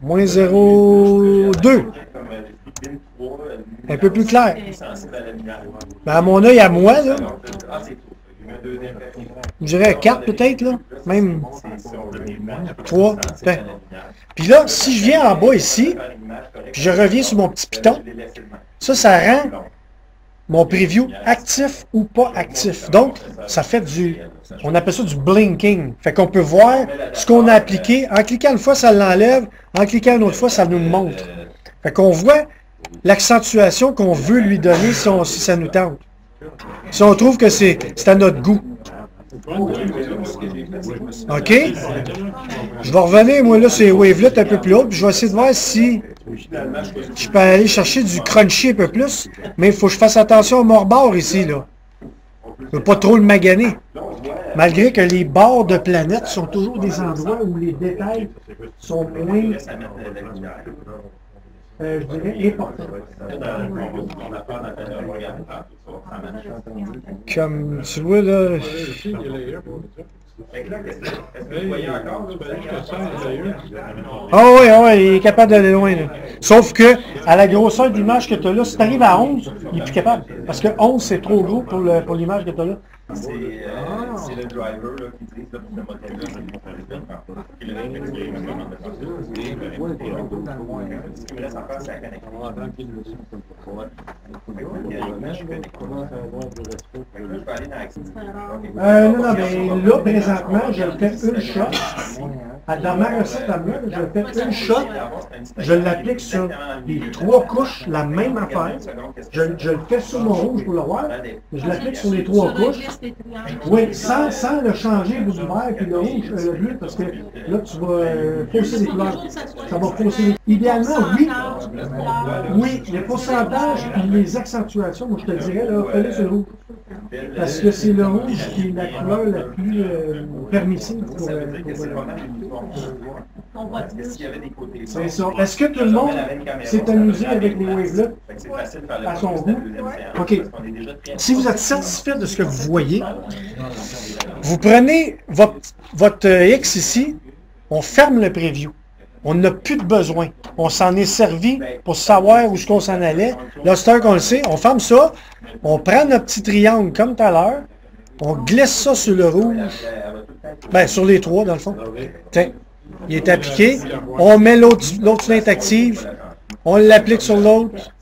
Moins 0,2. Un peu plus clair. Ben, à mon œil, à moi, là, je dirais 4 peut-être, là. Même 3. Ben. Puis là, si je viens en bas ici, puis je reviens sur mon petit piton, ça rend mon preview actif ou pas actif. Donc, ça fait on appelle ça du blinking. Fait qu'on peut voir ce qu'on a appliqué. En cliquant une fois, ça l'enlève. En cliquant une autre fois, ça nous le montre. Fait qu'on voit l'accentuation qu'on veut lui donner si ça nous tente. Si on trouve que c'est à notre goût. OK? Je vais revenir, moi, là, sur les wavelets un peu plus haut, puis je vais essayer de voir si je peux aller chercher du crunchy un peu plus, mais il faut que je fasse attention au mort-bord ici, là. Je ne veux pas trop le maganer. Malgré que les bords de planète sont toujours des endroits où les détails sont moins, je dirais, importants. Comme tu vois, là... Ah oui, il est capable d'aller loin. Là. Sauf que, à la grosseur d'image que tu as là, si tu arrives à 11, il n'est plus capable. Parce que 11, c'est trop gros pour l'image que tu as là. C'est le driver là, qui utilise pour ce modèle-là. Ce qui me laisse encore, c'est la connexion. Non, mais là, présentement, je le fais une shot. Dans ma recette à moi, je fais une shot. Je l'applique sur les 3 couches, la même affaire. Je le fais sur mon rouge pour le voir. Je l'applique sur les 3 couches. Oui, sans le changer vous du vert puis le rouge, le bleu, parce que là, tu vas fausser les couleurs. Ça va fausser. Idéalement, oui, les pourcentages et les accentuations, moi je te dirais, là, fais-le sur le rouge. Parce que c'est le rouge qui est la couleur la plus permissive pour c'est ça. Est-ce que tout le monde s'est amusé avec les wavelets à son goût? OK. Si vous êtes satisfait de ce que vous voyez, vous prenez votre X ici, on ferme le preview. On n'a plus de besoin. On s'en est servi pour savoir où est-ce qu'on s'en allait. Là, c'est qu'on le sait, on ferme ça, on prend notre petit triangle comme tout à l'heure, on glisse ça sur le rouge, ben sur les 3 dans le fond. Tiens, il est appliqué. On met l'autre fenêtre active, on l'applique sur l'autre.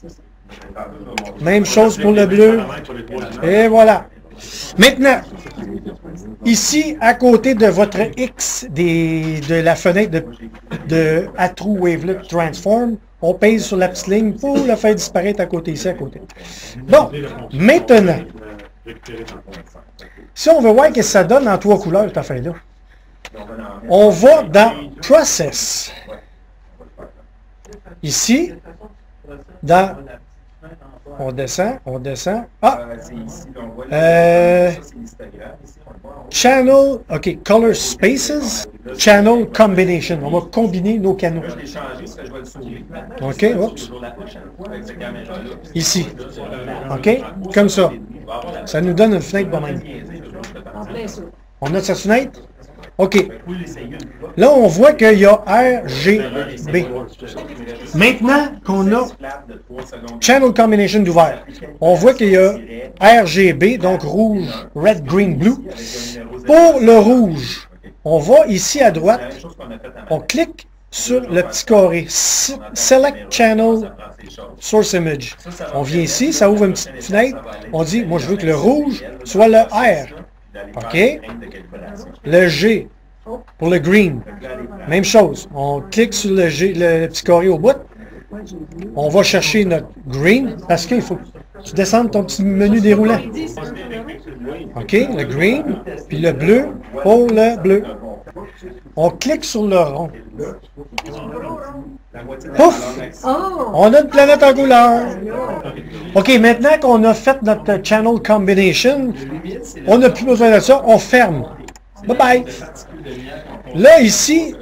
Même chose pour le bleu. Et voilà. Maintenant, ici, à côté de votre X de la fenêtre de Atru Wavelet Transform, on pèse sur la petite ligne pour le faire disparaître à côté, ici à côté. Bon, maintenant, si on veut voir ce que ça donne en 3 couleurs, cette affaire-là, on va dans Process. Ici, dans... On descend. Ah! Channel, OK, Color Spaces, Channel Combination. On va combiner nos canaux. OK, oups. Ici. OK, comme ça. Ça nous donne une fenêtre de même. On a cette fenêtre? OK. Là, on voit qu'il y a RGB. Maintenant qu'on a Channel Combination d'ouvert, on voit qu'il y a RGB, donc rouge, red, green, blue. Pour le rouge, on va ici à droite, on clique sur le petit carré, Select Channel Source Image. On vient ici, ça ouvre une petite fenêtre, on dit, moi je veux que le rouge soit le R. OK? Le G pour le green. Même chose. On clique sur le G, le petit carré au bout. On va chercher notre green parce qu'il faut que tu descendes ton petit menu déroulant. OK? Le green, puis le bleu pour le bleu. On clique sur le rond. Pouf! On a une planète en couleur. OK, maintenant qu'on a fait notre channel combination, on n'a plus besoin de ça, on ferme. Bye bye. Là, ici,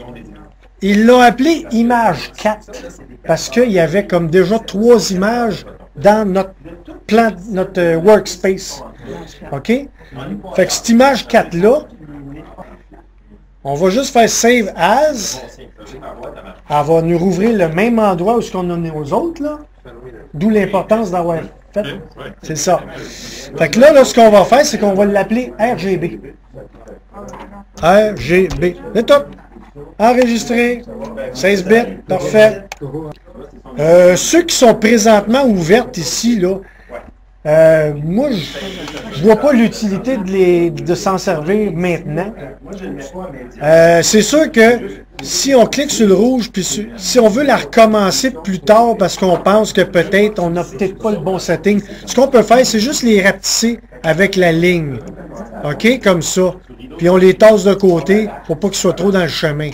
ils l'ont appelé image 4 parce qu'il y avait comme déjà 3 images dans notre plan, notre workspace. OK? Fait que cette image 4-là, on va juste faire Save As. Elle va nous rouvrir le même endroit où on en est aux autres, là. D'où l'importance d'avoir fait. C'est ça. Fait que là, ce qu'on va faire, c'est qu'on va l'appeler RGB. RGB. C'est tout. Enregistré. 16 bits. Parfait. Ceux qui sont présentement ouvertes ici, là, moi, je vois pas l'utilité de s'en servir maintenant. C'est sûr que si on clique sur le rouge, puis si on veut la recommencer plus tard parce qu'on pense que peut-être on n'a peut-être pas le bon setting, ce qu'on peut faire, c'est juste les rapetisser avec la ligne. OK? Comme ça. Puis on les tasse de côté pour pas qu'ils soient trop dans le chemin.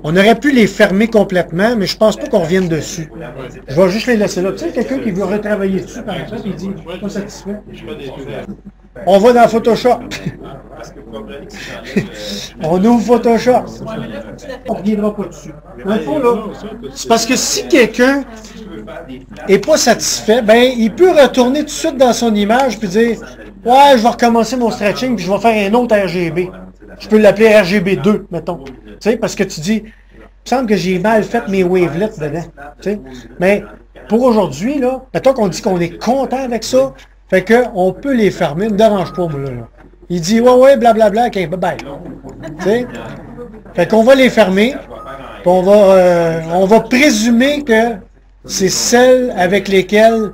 On aurait pu les fermer complètement, mais je pense pas qu'on revienne dessus. Je vais juste les laisser là. Tu sais, quelqu'un qui veut retravailler dessus, par exemple, il dit, pas satisfait. On va dans Photoshop. On ouvre Photoshop. On ne reviendra pas dessus. Dans le fond, là, c'est parce que si quelqu'un n'est pas satisfait, ben, il peut retourner tout de suite dans son image puis dire, ouais, je vais recommencer mon stretching puis je vais faire un autre RGB. Je peux l'appeler RGB2, mettons. Tu sais, parce que tu dis, il me semble que j'ai mal fait mes wavelets dedans. Tu sais. Mais pour aujourd'hui, là, mettons qu'on dit qu'on est content avec ça, fait qu'on peut les fermer, ne me dérange pas, moi, là. Il dit, ouais, blablabla, ok, bye bye. Tu sais. Fait qu'on va les fermer, puis on va présumer que c'est celles avec lesquelles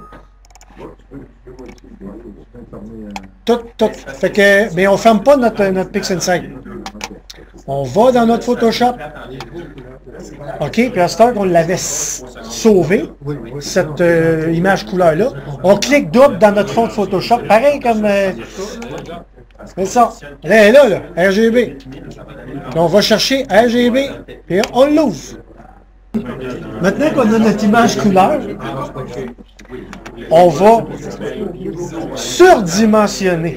tout. Fait que, mais on ferme pas notre PixInsight. On va dans notre Photoshop. OK, puis à cette heure qu'on l'avait sauvé, cette image couleur-là, on clique double dans notre fond de Photoshop, pareil comme... c'est ça. Là, RGB. Puis on va chercher RGB, et on l'ouvre. Maintenant qu'on a notre image couleur, on va surdimensionner.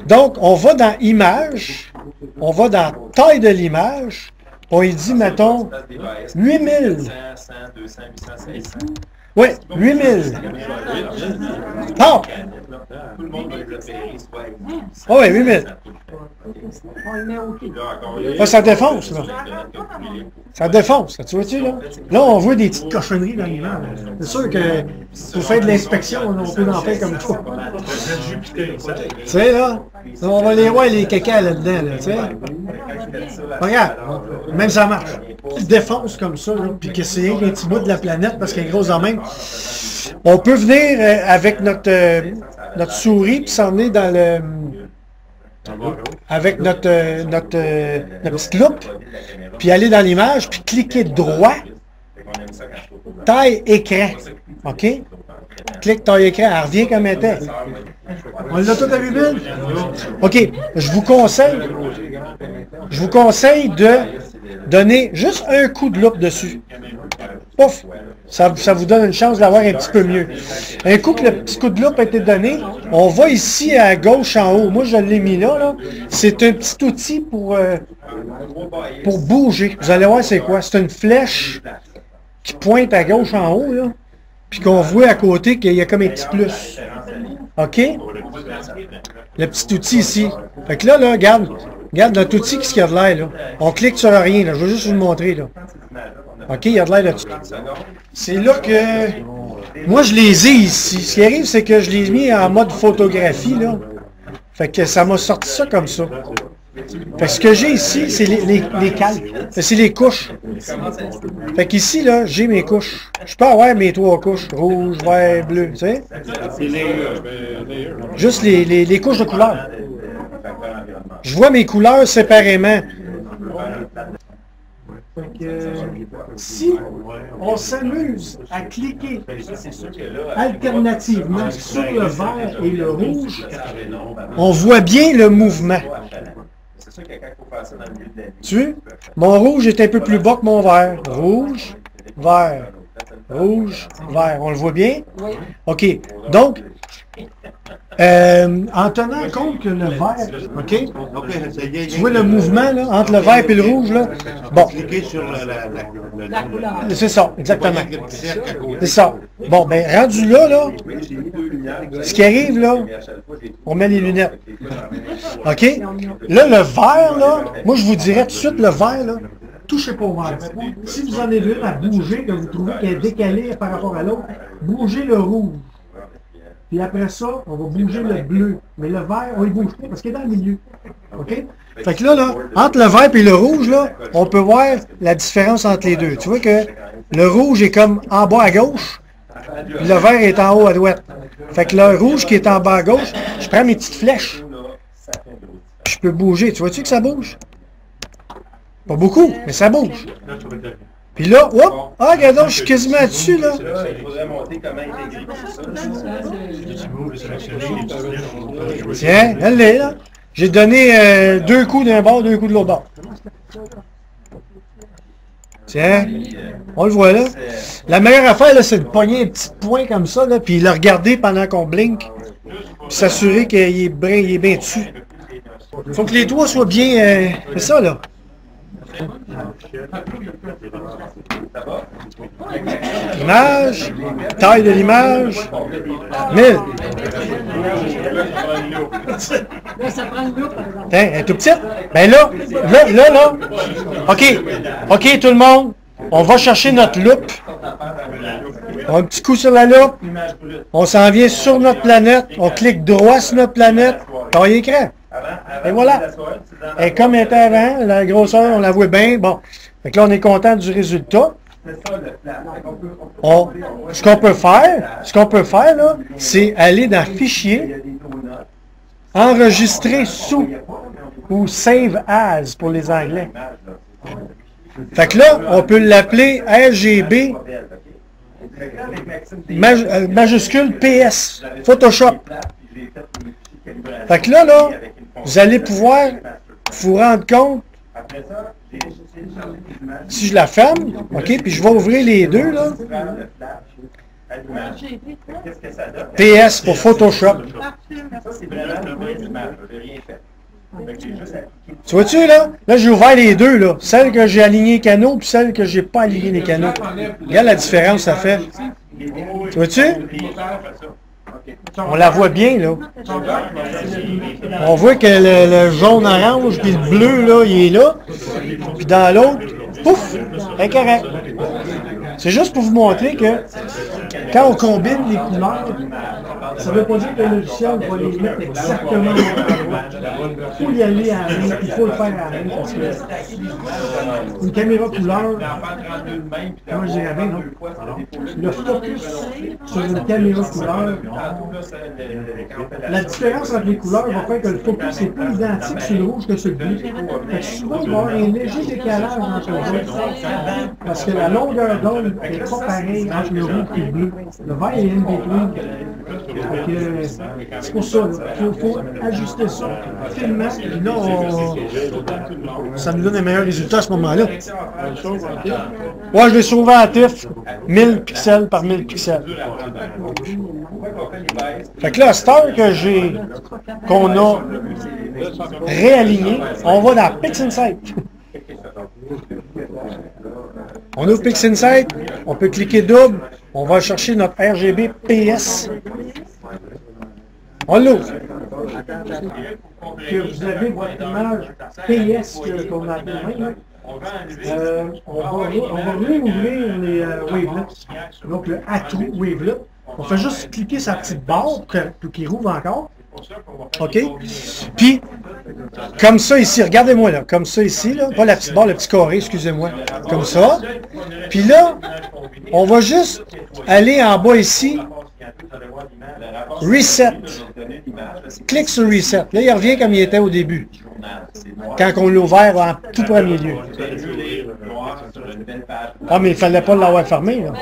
Donc, on va dans Image, on va dans Taille de l'image, on y dit, mettons, 8000. Oui, 8000. Ah! Oh oui, 8000. Ah, ça défonce, là. Ça défonce, là. Tu vois-tu, là? Là, on voit des petites cochonneries dans l'image. C'est sûr que pour faire de l'inspection, on peut en faire comme toi. Tu sais, là? On va les voir, les cacas là-dedans, là, tu sais? Regarde, même ça marche. Il défonce comme ça, là, puis que c'est un petit bout de la planète parce qu'elle est grosse en même. On peut venir avec notre souris puis s'en venir dans le... avec notre petite loupe, puis aller dans l'image, puis cliquer droit, taille écran. OK? Clique taille écran, elle revient comme elle était. On l'a tout à 8000? OK, je vous conseille de donner juste un coup de loupe dessus. Pouf! Ça vous donne une chance d'avoir un petit peu mieux. Un coup que le petit coup de loupe a été donné, on va ici à gauche en haut. Moi, je l'ai mis là. C'est un petit outil pour bouger. Vous allez voir c'est quoi. C'est une flèche qui pointe à gauche en haut, là, puis qu'on voit à côté qu'il y a comme un petit plus. OK? Le petit outil ici. Fait que là, regarde notre outil, qu'est-ce qu'il y a de l'air, là. On clique sur rien, là. Je vais juste vous le montrer, là. OK, il y a de l'air là-dessus. C'est là que... Moi, je les ai ici. Ce qui arrive, c'est que je les ai mis en mode photographie, là. Fait que ça m'a sorti ça comme ça. Fait que ce que j'ai ici, c'est les calques. C'est les couches. Fait qu'ici, là, j'ai mes couches. Je peux avoir mes 3 couches. Rouge, vert, bleu, tu sais. Juste les couches de couleur. Je vois mes couleurs séparément. Donc, si on s'amuse à cliquer alternativement sur le vert et le rouge, On voit bien le mouvement. C'est sûr que quand il faut faire ça dans le milieu de la nuit, Tu vois? Mon rouge est un peu plus bas que mon vert. Rouge, vert, rouge, vert. On le voit bien? OK. Donc, en tenant compte que le vert, OK? tu vois le mouvement là, entre le vert et le rouge? Là? Bon, Cliquez sur La couleur. c'est ça, exactement. le petit cercle à côté. C'est ça. Bon, ben rendu là, ce qui arrive là, on met les lunettes. OK? Là, le vert, là, moi je vous dirais tout de suite, le vert, là, touchez pas au vert. Si vous en avez une à bouger, que vous trouvez qu'elle est décalée par rapport à l'autre, bougez le rouge. Puis après ça, on va bouger le bleu. Mais le vert, on ne bouge pas parce qu'il est dans le milieu. OK? fait que là, entre le vert et le rouge, là, on peut voir la différence entre les deux. Tu vois que le rouge est comme en bas à gauche, puis le vert est en haut à droite. Fait que le rouge qui est en bas à gauche, je prends mes petites flèches, puis je peux bouger. Tu vois-tu que ça bouge? Pas beaucoup, mais ça bouge. Puis là, hop, ah, regarde, je suis quasiment dessus, là. il faudrait monter comment intégrer tout ça. Tiens, elle est là. J'ai donné 2 coups d'un bord, 2 coups de l'autre bord. Tiens, on le voit là. La meilleure affaire, là, c'est de pogner un petit point comme ça, là, puis le regarder pendant qu'on blink, puis s'assurer qu'il est bien dessus. Faut que les doigts soient bien... c'est ça, là. Image, taille de l'image, 1000. Là, ça prend une loupe, par exemple. Hein, elle est tout petite? Ben là. OK, tout le monde, on va chercher notre loupe. Un petit coup sur la loupe. On s'en vient sur notre planète. On clique droit sur notre planète. Taille écran. Et voilà. Et comme elle était avant, la grosseur, on la voit bien. Bon. Fait que là, on est content du résultat. Ce qu'on peut faire, là, c'est aller dans Fichier, enregistrer sous ou Save As pour les Anglais. Fait que là, on peut l'appeler RGB majuscule PS, Photoshop. Fait que là, vous allez pouvoir vous rendre compte, si je la ferme, OK, puis je vais ouvrir les deux, là. PS pour Photoshop. Tu vois-tu, là? Là, j'ai ouvert les deux, là. Celle que j'ai aligné les canaux, puis celle que j'ai pas aligné les canaux. Regarde la différence que ça fait. Tu vois-tu? On la voit bien, là. On voit que le jaune-orange, puis le bleu, là, il est là. Puis dans l'autre, pouf, incorrect. C'est juste pour vous montrer que quand on combine les couleurs, ça ne veut pas dire que le logiciel va les mettre exactement au même endroit. Il faut y aller à la main, il faut le faire à la main parce que une caméra couleur, comment je dirais bien, non? Le focus sur une caméra couleur, la différence entre les couleurs va faire que le focus n'est pas identique sur le rouge que sur le bleu. Fait que souvent, il va y avoir un léger décalage entre les deux. Parce que la longueur d'onde n'est pas pareille entre le rouge et le bleu. Le vert est in between. C'est pour ça, il faut ajuster ça finement. Puis là, ça nous donne un meilleur résultat à ce moment-là. Ouais, je l'ai sauvé en TIFF, 1000 pixels par 1000 pixels. Fait que là, à cette heure qu'on a réaligné, on va dans PixInsight. On ouvre PixInsight, on peut cliquer double, on va chercher notre RGB PS. On l'ouvre. Que vous avez votre image PS qu'on a appelé. On va réouvrir les wavelets. Donc le A-True wavelet. On fait juste cliquer sa petite barre pour qu'il rouvre encore. OK? Puis, comme ça ici, regardez-moi là, comme ça ici, là, pas la petite barre, le petit carré, excusez-moi, comme ça. Puis là, on va juste aller en bas ici, Reset. Clique sur Reset. Là, il revient comme il était au début. Quand on l'a ouvert en tout premier lieu. Ah, mais il fallait pas l'avoir fermé, là.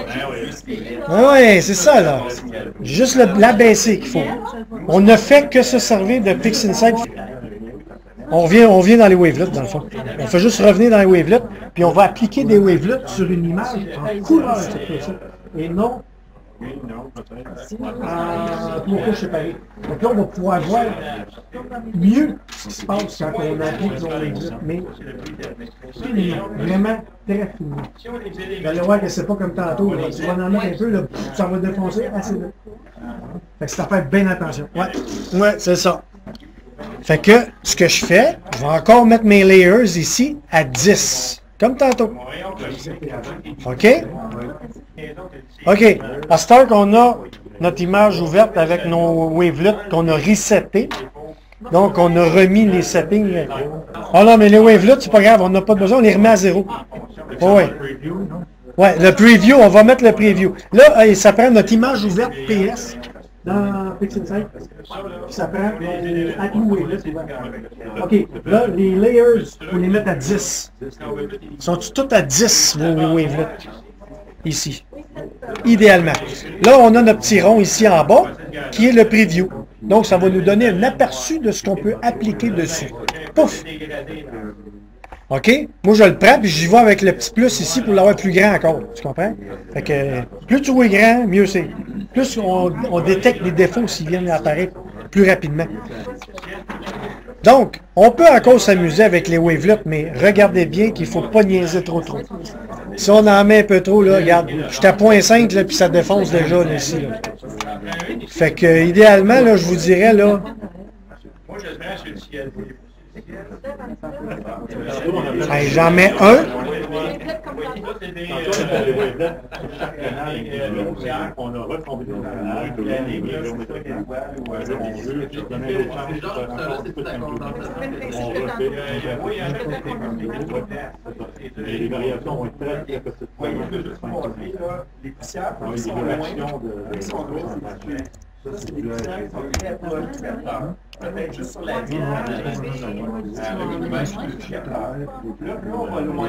Oui, c'est ça, là. Juste l'abaisser qu'il faut. On ne fait que se servir de PixInsight. On revient dans les wavelets, dans le fond. On fait juste revenir dans les wavelets, puis on va appliquer des wavelets sur une image en couleur, cette fois-ci. Et non en trois couches séparées. Donc là, on va pouvoir voir mieux ce qui se passe quand on applique nos wavelets, mais finement, vraiment très finement. Vous allez voir que c'est pas comme tantôt, là. Tu vas en mettre un peu, là, ça va défoncer assez vite. Fait que c'est à faire bien attention. Ouais, c'est ça. Fait que, ce que je fais, je vais encore mettre mes layers ici à 10, comme tantôt. OK? OK. À cette heure qu'on a notre image ouverte avec nos wavelets qu'on a resetés, donc on a remis les settings. Ah non, mais les wavelets, c'est pas grave, on n'a pas besoin, on les remet à 0. Oh, ouais. Ouais, le preview, on va mettre le preview. Là, ça prend notre image ouverte PS. Dans PixInsight, ça prend OK, là, les layers, il faut les mettre à 10. Sont-ils tous à 10, vos wavelets? Ici. Idéalement. Là, on a notre petit rond ici en bas, qui est le preview. Donc, ça va nous donner un aperçu de ce qu'on peut appliquer dessus. Pouf! OK? Moi, je le prends, puis j'y vais avec le petit plus ici pour l'avoir plus grand encore. Tu comprends? Fait que plus tu vois grand, mieux c'est. Plus on détecte les défauts s'ils viennent apparaître plus rapidement. Donc, on peut encore s'amuser avec les wavelets, mais regardez bien qu'il ne faut pas niaiser trop. Si on en met un peu trop, là, regarde, je suis à 0.5, là, puis ça défonce déjà, là, ici. Là. Fait que, idéalement, là, je vous dirais, là... Hey, j'en mets un. On a retombé dans la les variations vont être très petites. Les poussières sont loin. Peut-être juste sur la ville, là, on va loin.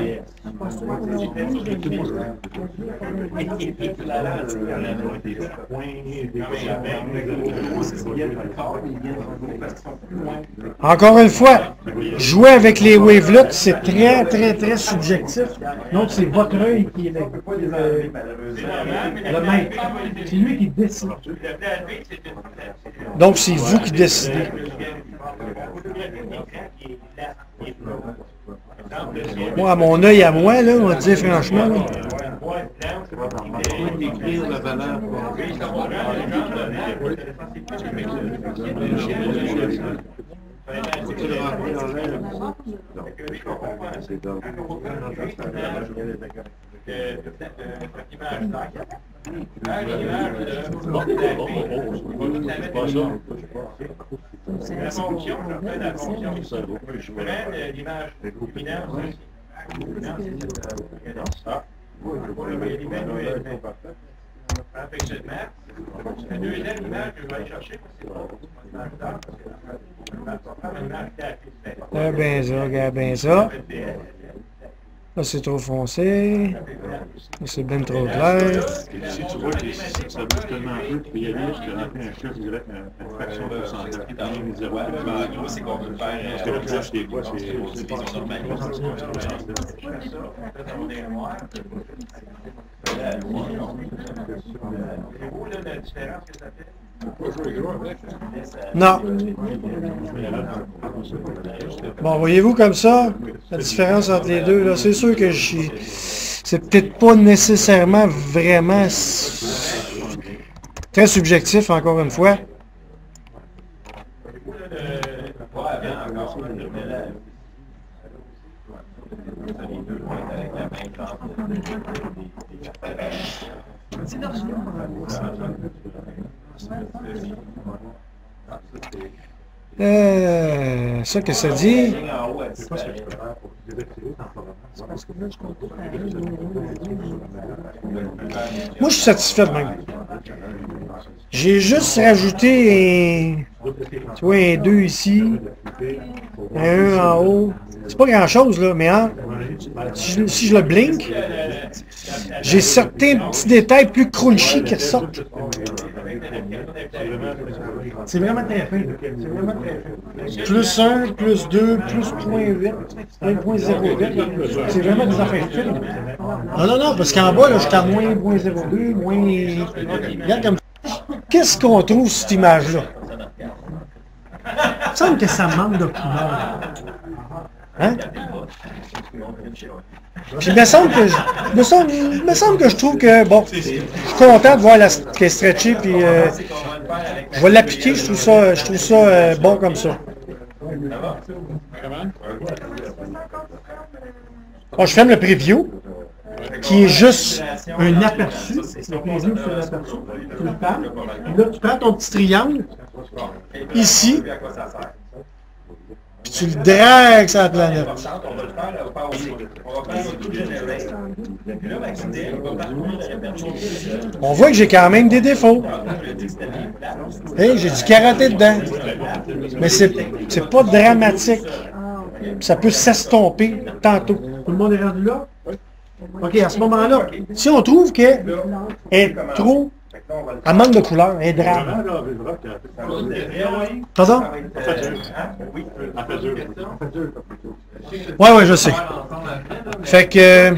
Encore une fois, jouer avec les wavelets, c'est très subjectif. Donc, c'est votre œil qui est le maître. C'est lui qui décide. Donc, c'est vous qui décidez. Moi, à mon œil à moi, là, on va dire franchement, là. La fonction, je fais la fonction. Je prends l'image lumineuse. La deuxième image que je vais aller chercher, Regarde bien ça, regarde bien ça. Là, c'est trop foncé. Là, c'est bien trop clair. Si tu vois que ça bouge tellement peu, tu peux y aller jusqu'à rentrer un chiffre, je dirais, une fraction de pourcentage. Même 0. c'est qu'on peut faire. Parce que la flèche, des fois, c'est pas Non. Bon, voyez-vous comme ça, la différence entre les deux, là, c'est sûr que c'est peut-être pas nécessairement vraiment très subjectif, encore une fois. Ça que ça dit. Moi, je suis satisfait de même. J'ai juste rajouté Tu vois, un 2 ici, un 1 en haut. C'est pas grand-chose, là, mais hein, si je le blink, j'ai certains petits détails plus crunchy qui ressortent. C'est vraiment très fin. C'est vraiment très fin. Plus 1, plus 2, plus 0.8, 1.08. C'est vraiment des affaires fines. Non, parce qu'en bas, là, je suis à moins 0.02, moins... Regarde comme... Qu'est-ce qu'on trouve cette image-là? Il me semble que ça manque de couleur. Hein? Puis il me semble que je trouve que, bon, je suis content de voir qu'elle est stretchée, puis je vais l'appliquer, je trouve ça bon comme ça. Bon, je ferme le preview, qui est juste un aperçu. Le preview, c'est l'aperçu. Tu le fermes. Là, tu prends ton petit triangle, ici, puis tu le dragues sur la planète. On voit que j'ai quand même des défauts. Hey, j'ai du karaté dedans. Mais c'est pas dramatique. Ça peut s'estomper tantôt. Tout le monde est rendu là? OK, à ce moment-là, si on trouve qu'elle est trop... Elle manque de couleur, elle est drame. Pardon? Ouais, je sais. Fait que...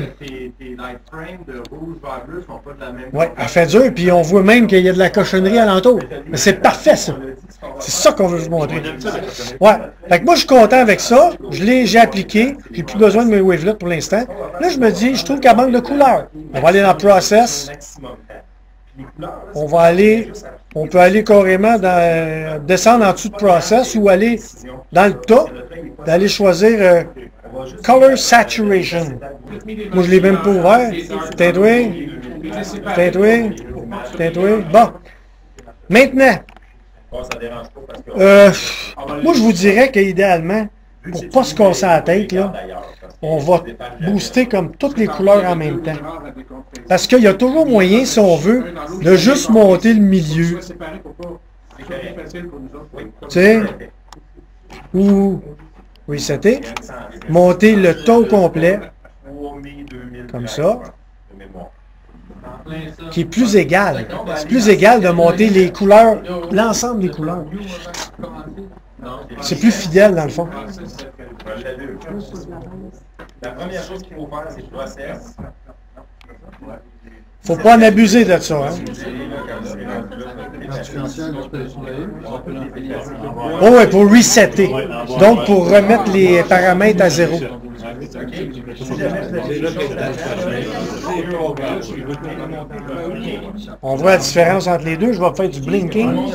Ouais, elle fait dur, puis on voit même qu'il y a de la cochonnerie alentour. Mais c'est parfait, ça. C'est ça qu'on veut vous montrer. Ouais. Fait que moi, je suis content avec ça. J'ai appliqué. J'ai plus besoin de mes wavelets pour l'instant. Là, je me dis, je trouve qu'elle manque de couleur. On va aller dans Process. On peut aller carrément descendre en dessous de Process ou aller dans le tas, d'aller choisir Color Saturation. Moi, je l'ai même pas ouvert. Teintoué. Bon. Maintenant, moi, je vous dirais qu'idéalement, pour ne pas se casser la tête, là, on va booster comme toutes les couleurs en même temps. Parce qu'il y a toujours moyen, si on veut, de juste monter le milieu. Tu sais, ou resetter, monter le ton complet, comme ça, qui est plus égal. C'est plus égal de monter les couleurs, l'ensemble des couleurs. C'est plus fidèle dans le fond. La première chose qu'il faut faire, c'est process. Faut pas en abuser de ça. Hein? Oh ouais, pour resetter. Donc pour remettre les paramètres à zéro. On voit la différence entre les deux. Je vais faire du blinking.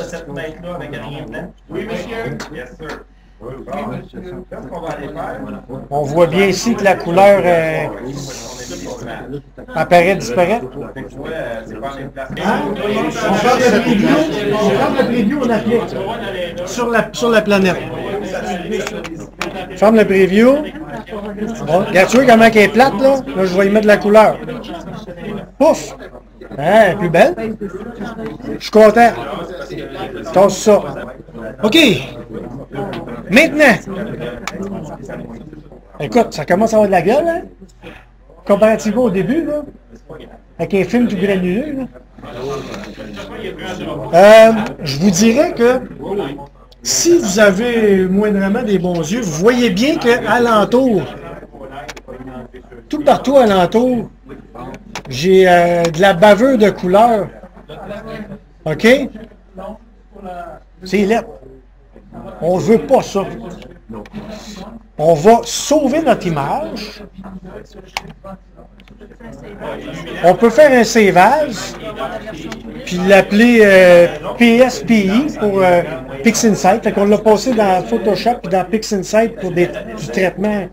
Oui, monsieur. Yes, sir. On voit bien ici que la couleur apparaît, disparaît. On ferme le preview, on applique sur la planète. Ferme le preview. Bon, regarde, tu vois comment elle est plate, là? Là, je vais y mettre de la couleur. Pouf! Hein, elle est plus belle. Je suis content. Tasse ça. OK. Maintenant. Écoute, ça commence à avoir de la gueule, hein? Comparativement au début, là. Avec un film tout granuleux, là. Je vous dirais que si vous avez moindrement des bons yeux, vous voyez bien qu'à l'entour, tout partout alentour, j'ai de la bavure de couleur. OK? C'est laid. On ne veut pas ça. On va sauver notre image. On peut faire un saveage, puis l'appeler PSPI pour PixInsight. Fait qu'on l'a passé dans Photoshop et dans PixInsight pour du traitement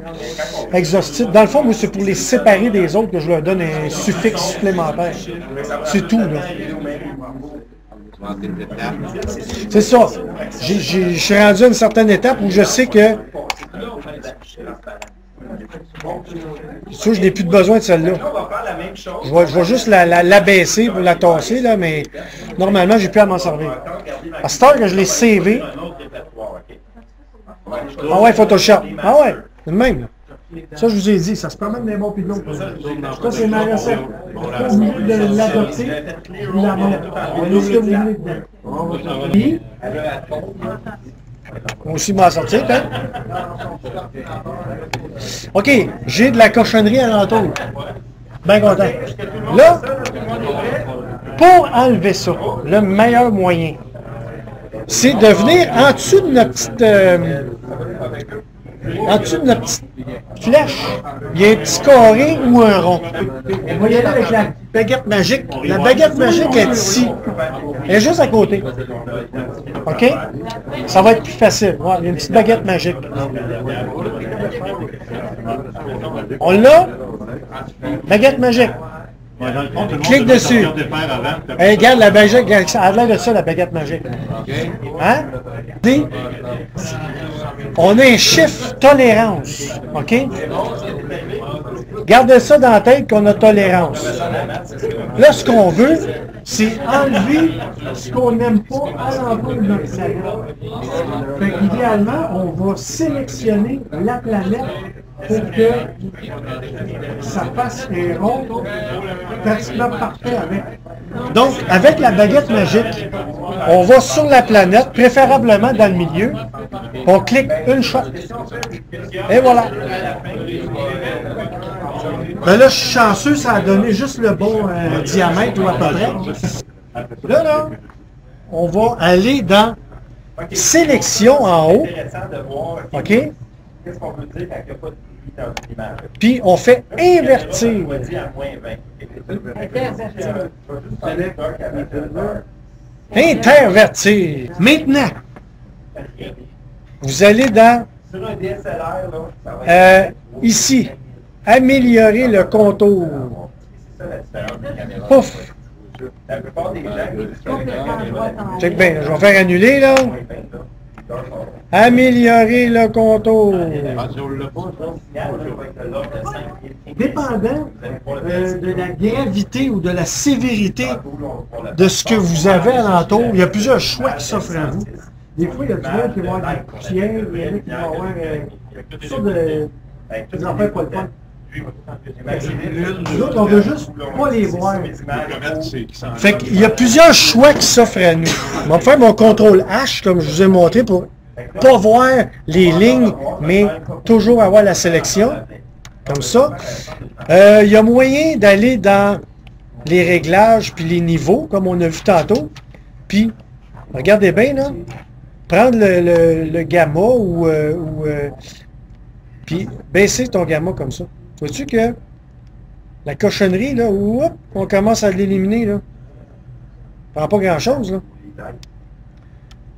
exhaustif. Dans le fond, moi, c'est pour les séparer des autres que je leur donne un suffixe supplémentaire. C'est tout, là. C'est ça. Je suis rendu à une certaine étape où je sais que je n'ai plus de besoin de celle-là. Je vais juste l'abaisser pour la tasser, là, mais normalement, j'ai plus à m'en servir. À cette heure que je l'ai savé, Ah ouais, Photoshop. Ah ouais, c'est le même. Là. Ça, je vous ai dit, ça se promène des bons pilons. Ça, c'est ma recette. Pas obligé de l'adopter. Je vous la montre. Voyez ce que vous voulez dedans. Puis, on va aussi m'en sortir, hein? OK, j'ai de la cochonnerie alentour. Bien content. Là, pour enlever ça, le meilleur moyen, c'est de venir en dessous de notre petite... en dessous de notre petite flèche, il y a un petit carré ou un rond. On va y aller avec la baguette magique. La baguette magique est ici. Elle est juste à côté. OK? Ça va être plus facile. Voilà, il y a une petite baguette magique. On l'a. Baguette magique. Clique dessus. Hey, regarde la baguette, ça a l'air de ça, la baguette magique. Hein? On a un chiffre tolérance. OK? Gardez ça dans la tête qu'on a tolérance. Là, ce qu'on veut, c'est enlever ce qu'on n'aime pas à l'entour de notre planète. Fait qu'idéalement, on va sélectionner la planète pour que ça fasse un rond pratiquement parfait avec. Donc, avec la baguette magique, on va sur la planète, préférablement dans le milieu. On clique une shot. Et voilà. Ben là, je suis chanceux, ça a donné juste le bon diamètre ou à peu près. Là, on va aller dans sélection en haut. OK? Puis on fait invertir. Intervertir. Maintenant, vous allez dans ici, améliorer le contour. Pouf! Check bien, je vais faire annuler là. Améliorer le contour. Dépendant de la gravité ou de la sévérité de ce que vous avez alentour, il y a plusieurs choix qui s'offrent à vous. Des fois, il y a du monde qui va avoir des poussières, il y en a qui vont avoir toutes sortes de affaires pas le fun. Nous autres, on veut juste pas les voir. Fait qu'il y a plusieurs choix qui s'offrent à nous. Je vais faire mon contrôle H, comme je vous ai montré, pour pas voir les lignes, mais toujours avoir la sélection. Comme ça. Il y a moyen d'aller dans les réglages puis les niveaux, comme on a vu tantôt. Puis, regardez bien, là. Prendre le gamma puis baisser ton gamma comme ça. Vois-tu que la cochonnerie, là, whoop, on commence à l'éliminer, là. Ça prend pas grand-chose, là.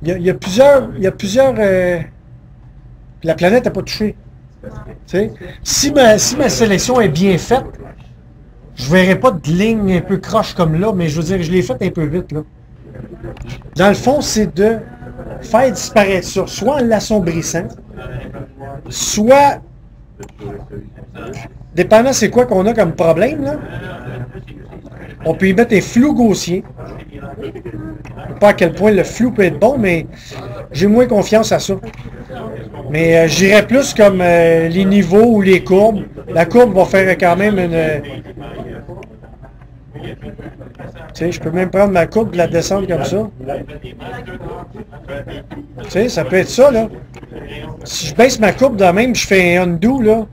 Il y a plusieurs... la planète n'a pas touché. T'sais? Si ma sélection est bien faite, je verrai pas de ligne un peu croche comme là, mais je veux dire, je l'ai faite un peu vite, là. Dans le fond, c'est de faire disparaître ça, soit en l'assombrissant, soit... Dépendant c'est quoi qu'on a comme problème, là, on peut y mettre un flou gaussier. Je ne sais pas à quel point le flou peut être bon, mais j'ai moins confiance à ça. Mais j'irais plus comme les niveaux ou les courbes. La courbe va faire quand même une... Tu sais, je peux même prendre ma courbe et la descendre comme ça. Tu sais, ça peut être ça, là. Si je baisse ma courbe de même, je fais un undo, là.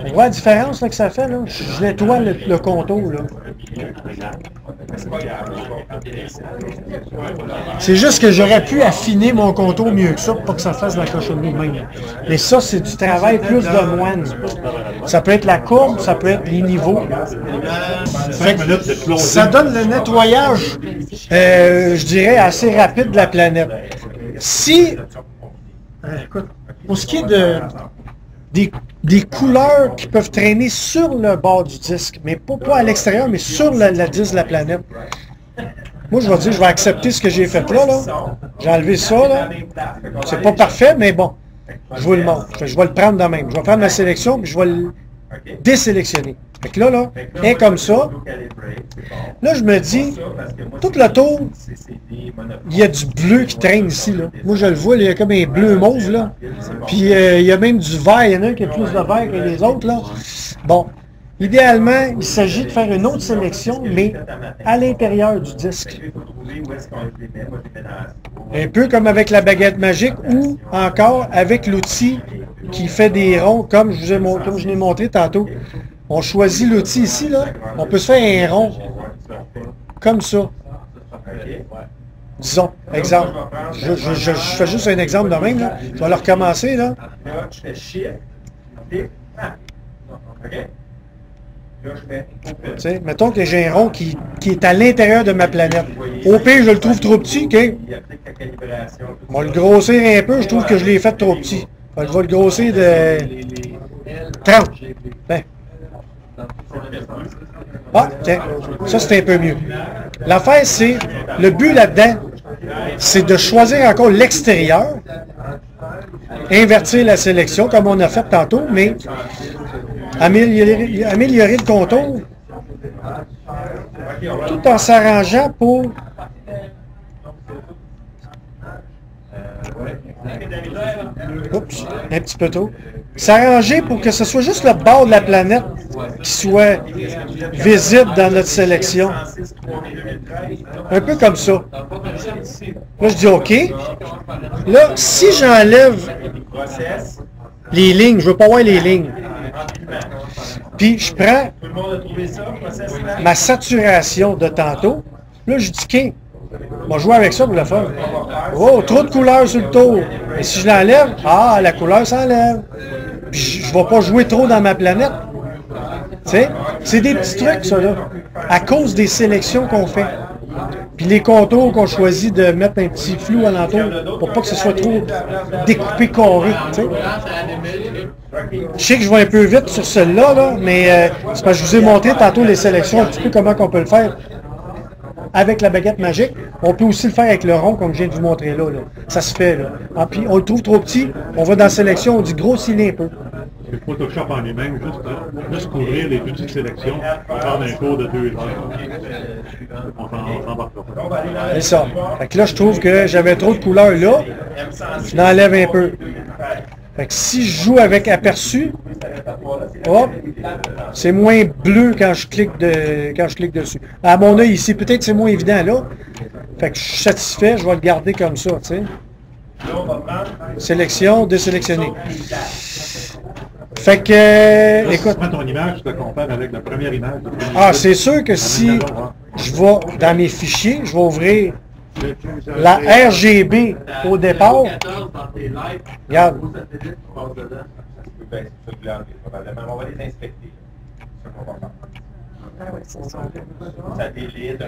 On voit la différence là, que ça fait, là. Je nettoie le contour, là. C'est juste que j'aurais pu affiner mon contour mieux que ça pour pas que ça fasse de la cochonnerie de même. Mais ça, c'est du travail plus de moine. Ça peut être la courbe, ça peut être les niveaux. Ça donne le nettoyage, je dirais, assez rapide de la planète. Si, écoute, pour ce qui est des couleurs qui peuvent traîner sur le bord du disque, mais pas à l'extérieur, mais sur le disque de la planète. Moi, je vais dire, je vais accepter ce que j'ai fait là. J'ai enlevé ça, là. C'est pas parfait, mais bon. Je vous le montre. Je vais le prendre de même. Je vais prendre ma sélection, puis je vais désélectionner. Fait que là, est comme ça. Là, je me dis, tout le tour, il y a du bleu qui traîne ici, là. Moi, je le vois, là, il y a comme un bleu mauve, là. Puis, il y a même du vert. Il y en a un qui a plus de vert que les autres, là. Bon. Idéalement, il s'agit de faire une autre sélection, mais à l'intérieur du disque. Un peu comme avec la baguette magique ou encore avec l'outil qui fait des ronds, comme je l'ai montré tantôt. On choisit l'outil ici, là. On peut se faire un rond. Comme ça. Disons, exemple. Je fais juste un exemple de même, là. Je vais le recommencer, là. Tu sais, mettons que j'ai un rond qui est à l'intérieur de ma planète. Au pire, je le trouve trop petit, OK? On va le grossir un peu, je trouve que je l'ai fait trop petit. Je vais le grossir de 30. Ben. Ah, tiens, ça c'est un peu mieux. L'affaire, c'est, le but là-dedans, c'est de choisir encore l'extérieur, invertir la sélection comme on a fait tantôt, mais améliorer le contour tout en s'arrangeant pour oups, un petit peu tôt. S'arranger pour que ce soit juste le bord de la planète qui soit visible dans notre sélection. Un peu comme ça. Là, je dis OK. Là, si j'enlève les lignes, je veux pas voir les lignes. Puis, je prends ma saturation de tantôt. Là, je dis OK. On va jouer avec ça pour le fun. Oh, trop de couleurs sur le tour. Et si je l'enlève, ah, la couleur s'enlève. Puis je ne vais pas jouer trop dans ma planète. Tu sais, c'est des petits trucs, ça, là. À cause des sélections qu'on fait. Puis les contours qu'on choisit de mettre un petit flou alentour pour pas que ce soit trop découpé carré. Tu sais. Je sais que je vais un peu vite sur celui-là, là, mais c'est parce que je vous ai montré tantôt les sélections, un petit peu comment on peut le faire. Avec la baguette magique, on peut aussi le faire avec le rond, comme je viens de vous montrer là. Ça se fait, là. Ah, puis on le trouve trop petit, on va dans la sélection, on dit grossis-le un peu. Le Photoshop en lui-même, juste couvrir les petites sélections, on parle d'un cours de 2 heures. On s'embarque pas. C'est ça. Fait que là, je trouve que j'avais trop de couleurs là, je l'enlève un peu. Fait que si je joue avec aperçu, hop, c'est moins bleu quand je clique dessus. À mon œil ici, peut-être c'est moins évident là. Fait que je suis satisfait, je vais le garder comme ça, tu sais. Sélection, désélectionner. Fait que, écoute. Tu prends ton image, tu te compares avec la première image. Ah, c'est sûr que si je vais dans mes fichiers, je vais ouvrir la RGB au départ. Regarde. On va les inspecter.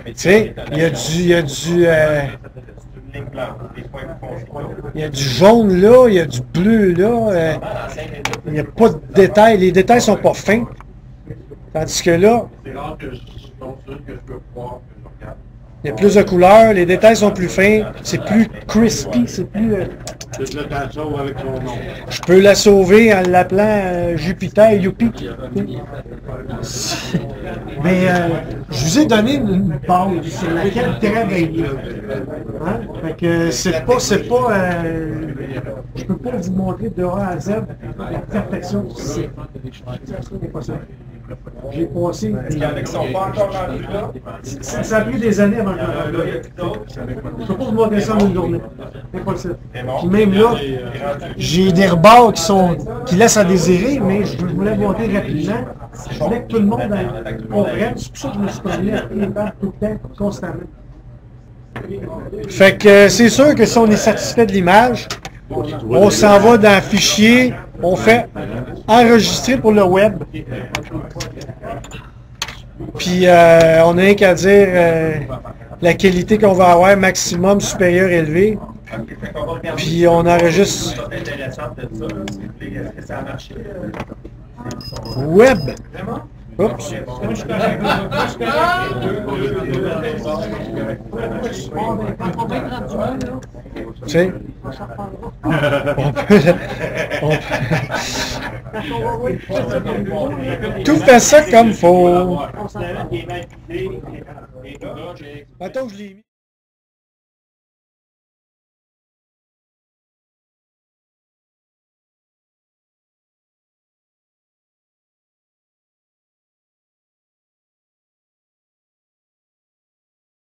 Tu sais, il y a du jaune là, il y a du bleu là, il n'y a pas de détails, les détails sont pas fins. Tandis que là, il y a plus de couleurs, les détails sont plus fins, c'est plus crispy, c'est plus... Je peux la sauver en l'appelant Jupiter, Youpi. Mais je vous ai donné une base sur laquelle travailler. Hein? Fait que c'est pas je peux pas vous montrer de A à Z la perfection du site. C'est pas ça. J'ai passé. Ça a pris des années avant que je ne peux pas vous montrer ça en une journée. C'est pas ça. Puis même là, j'ai des rebords qui laissent à désirer, mais je voulais vous montrer rapidement. Je voulais que tout le monde comprenne. C'est pour ça que je me suis promené à les pattes tout le temps, constamment. Fait que c'est sûr que si on est satisfait de l'image, on s'en va dans Fichier, on fait enregistrer pour le web. Puis on n'a rien qu'à dire la qualité qu'on va avoir, maximum, supérieur, élevé. Puis on enregistre web. Oups. Tu sais, Parce qu'on va voir tout ça comme faut. Tout fait ça comme faut. On s'en va. Attends, je l'ai mis.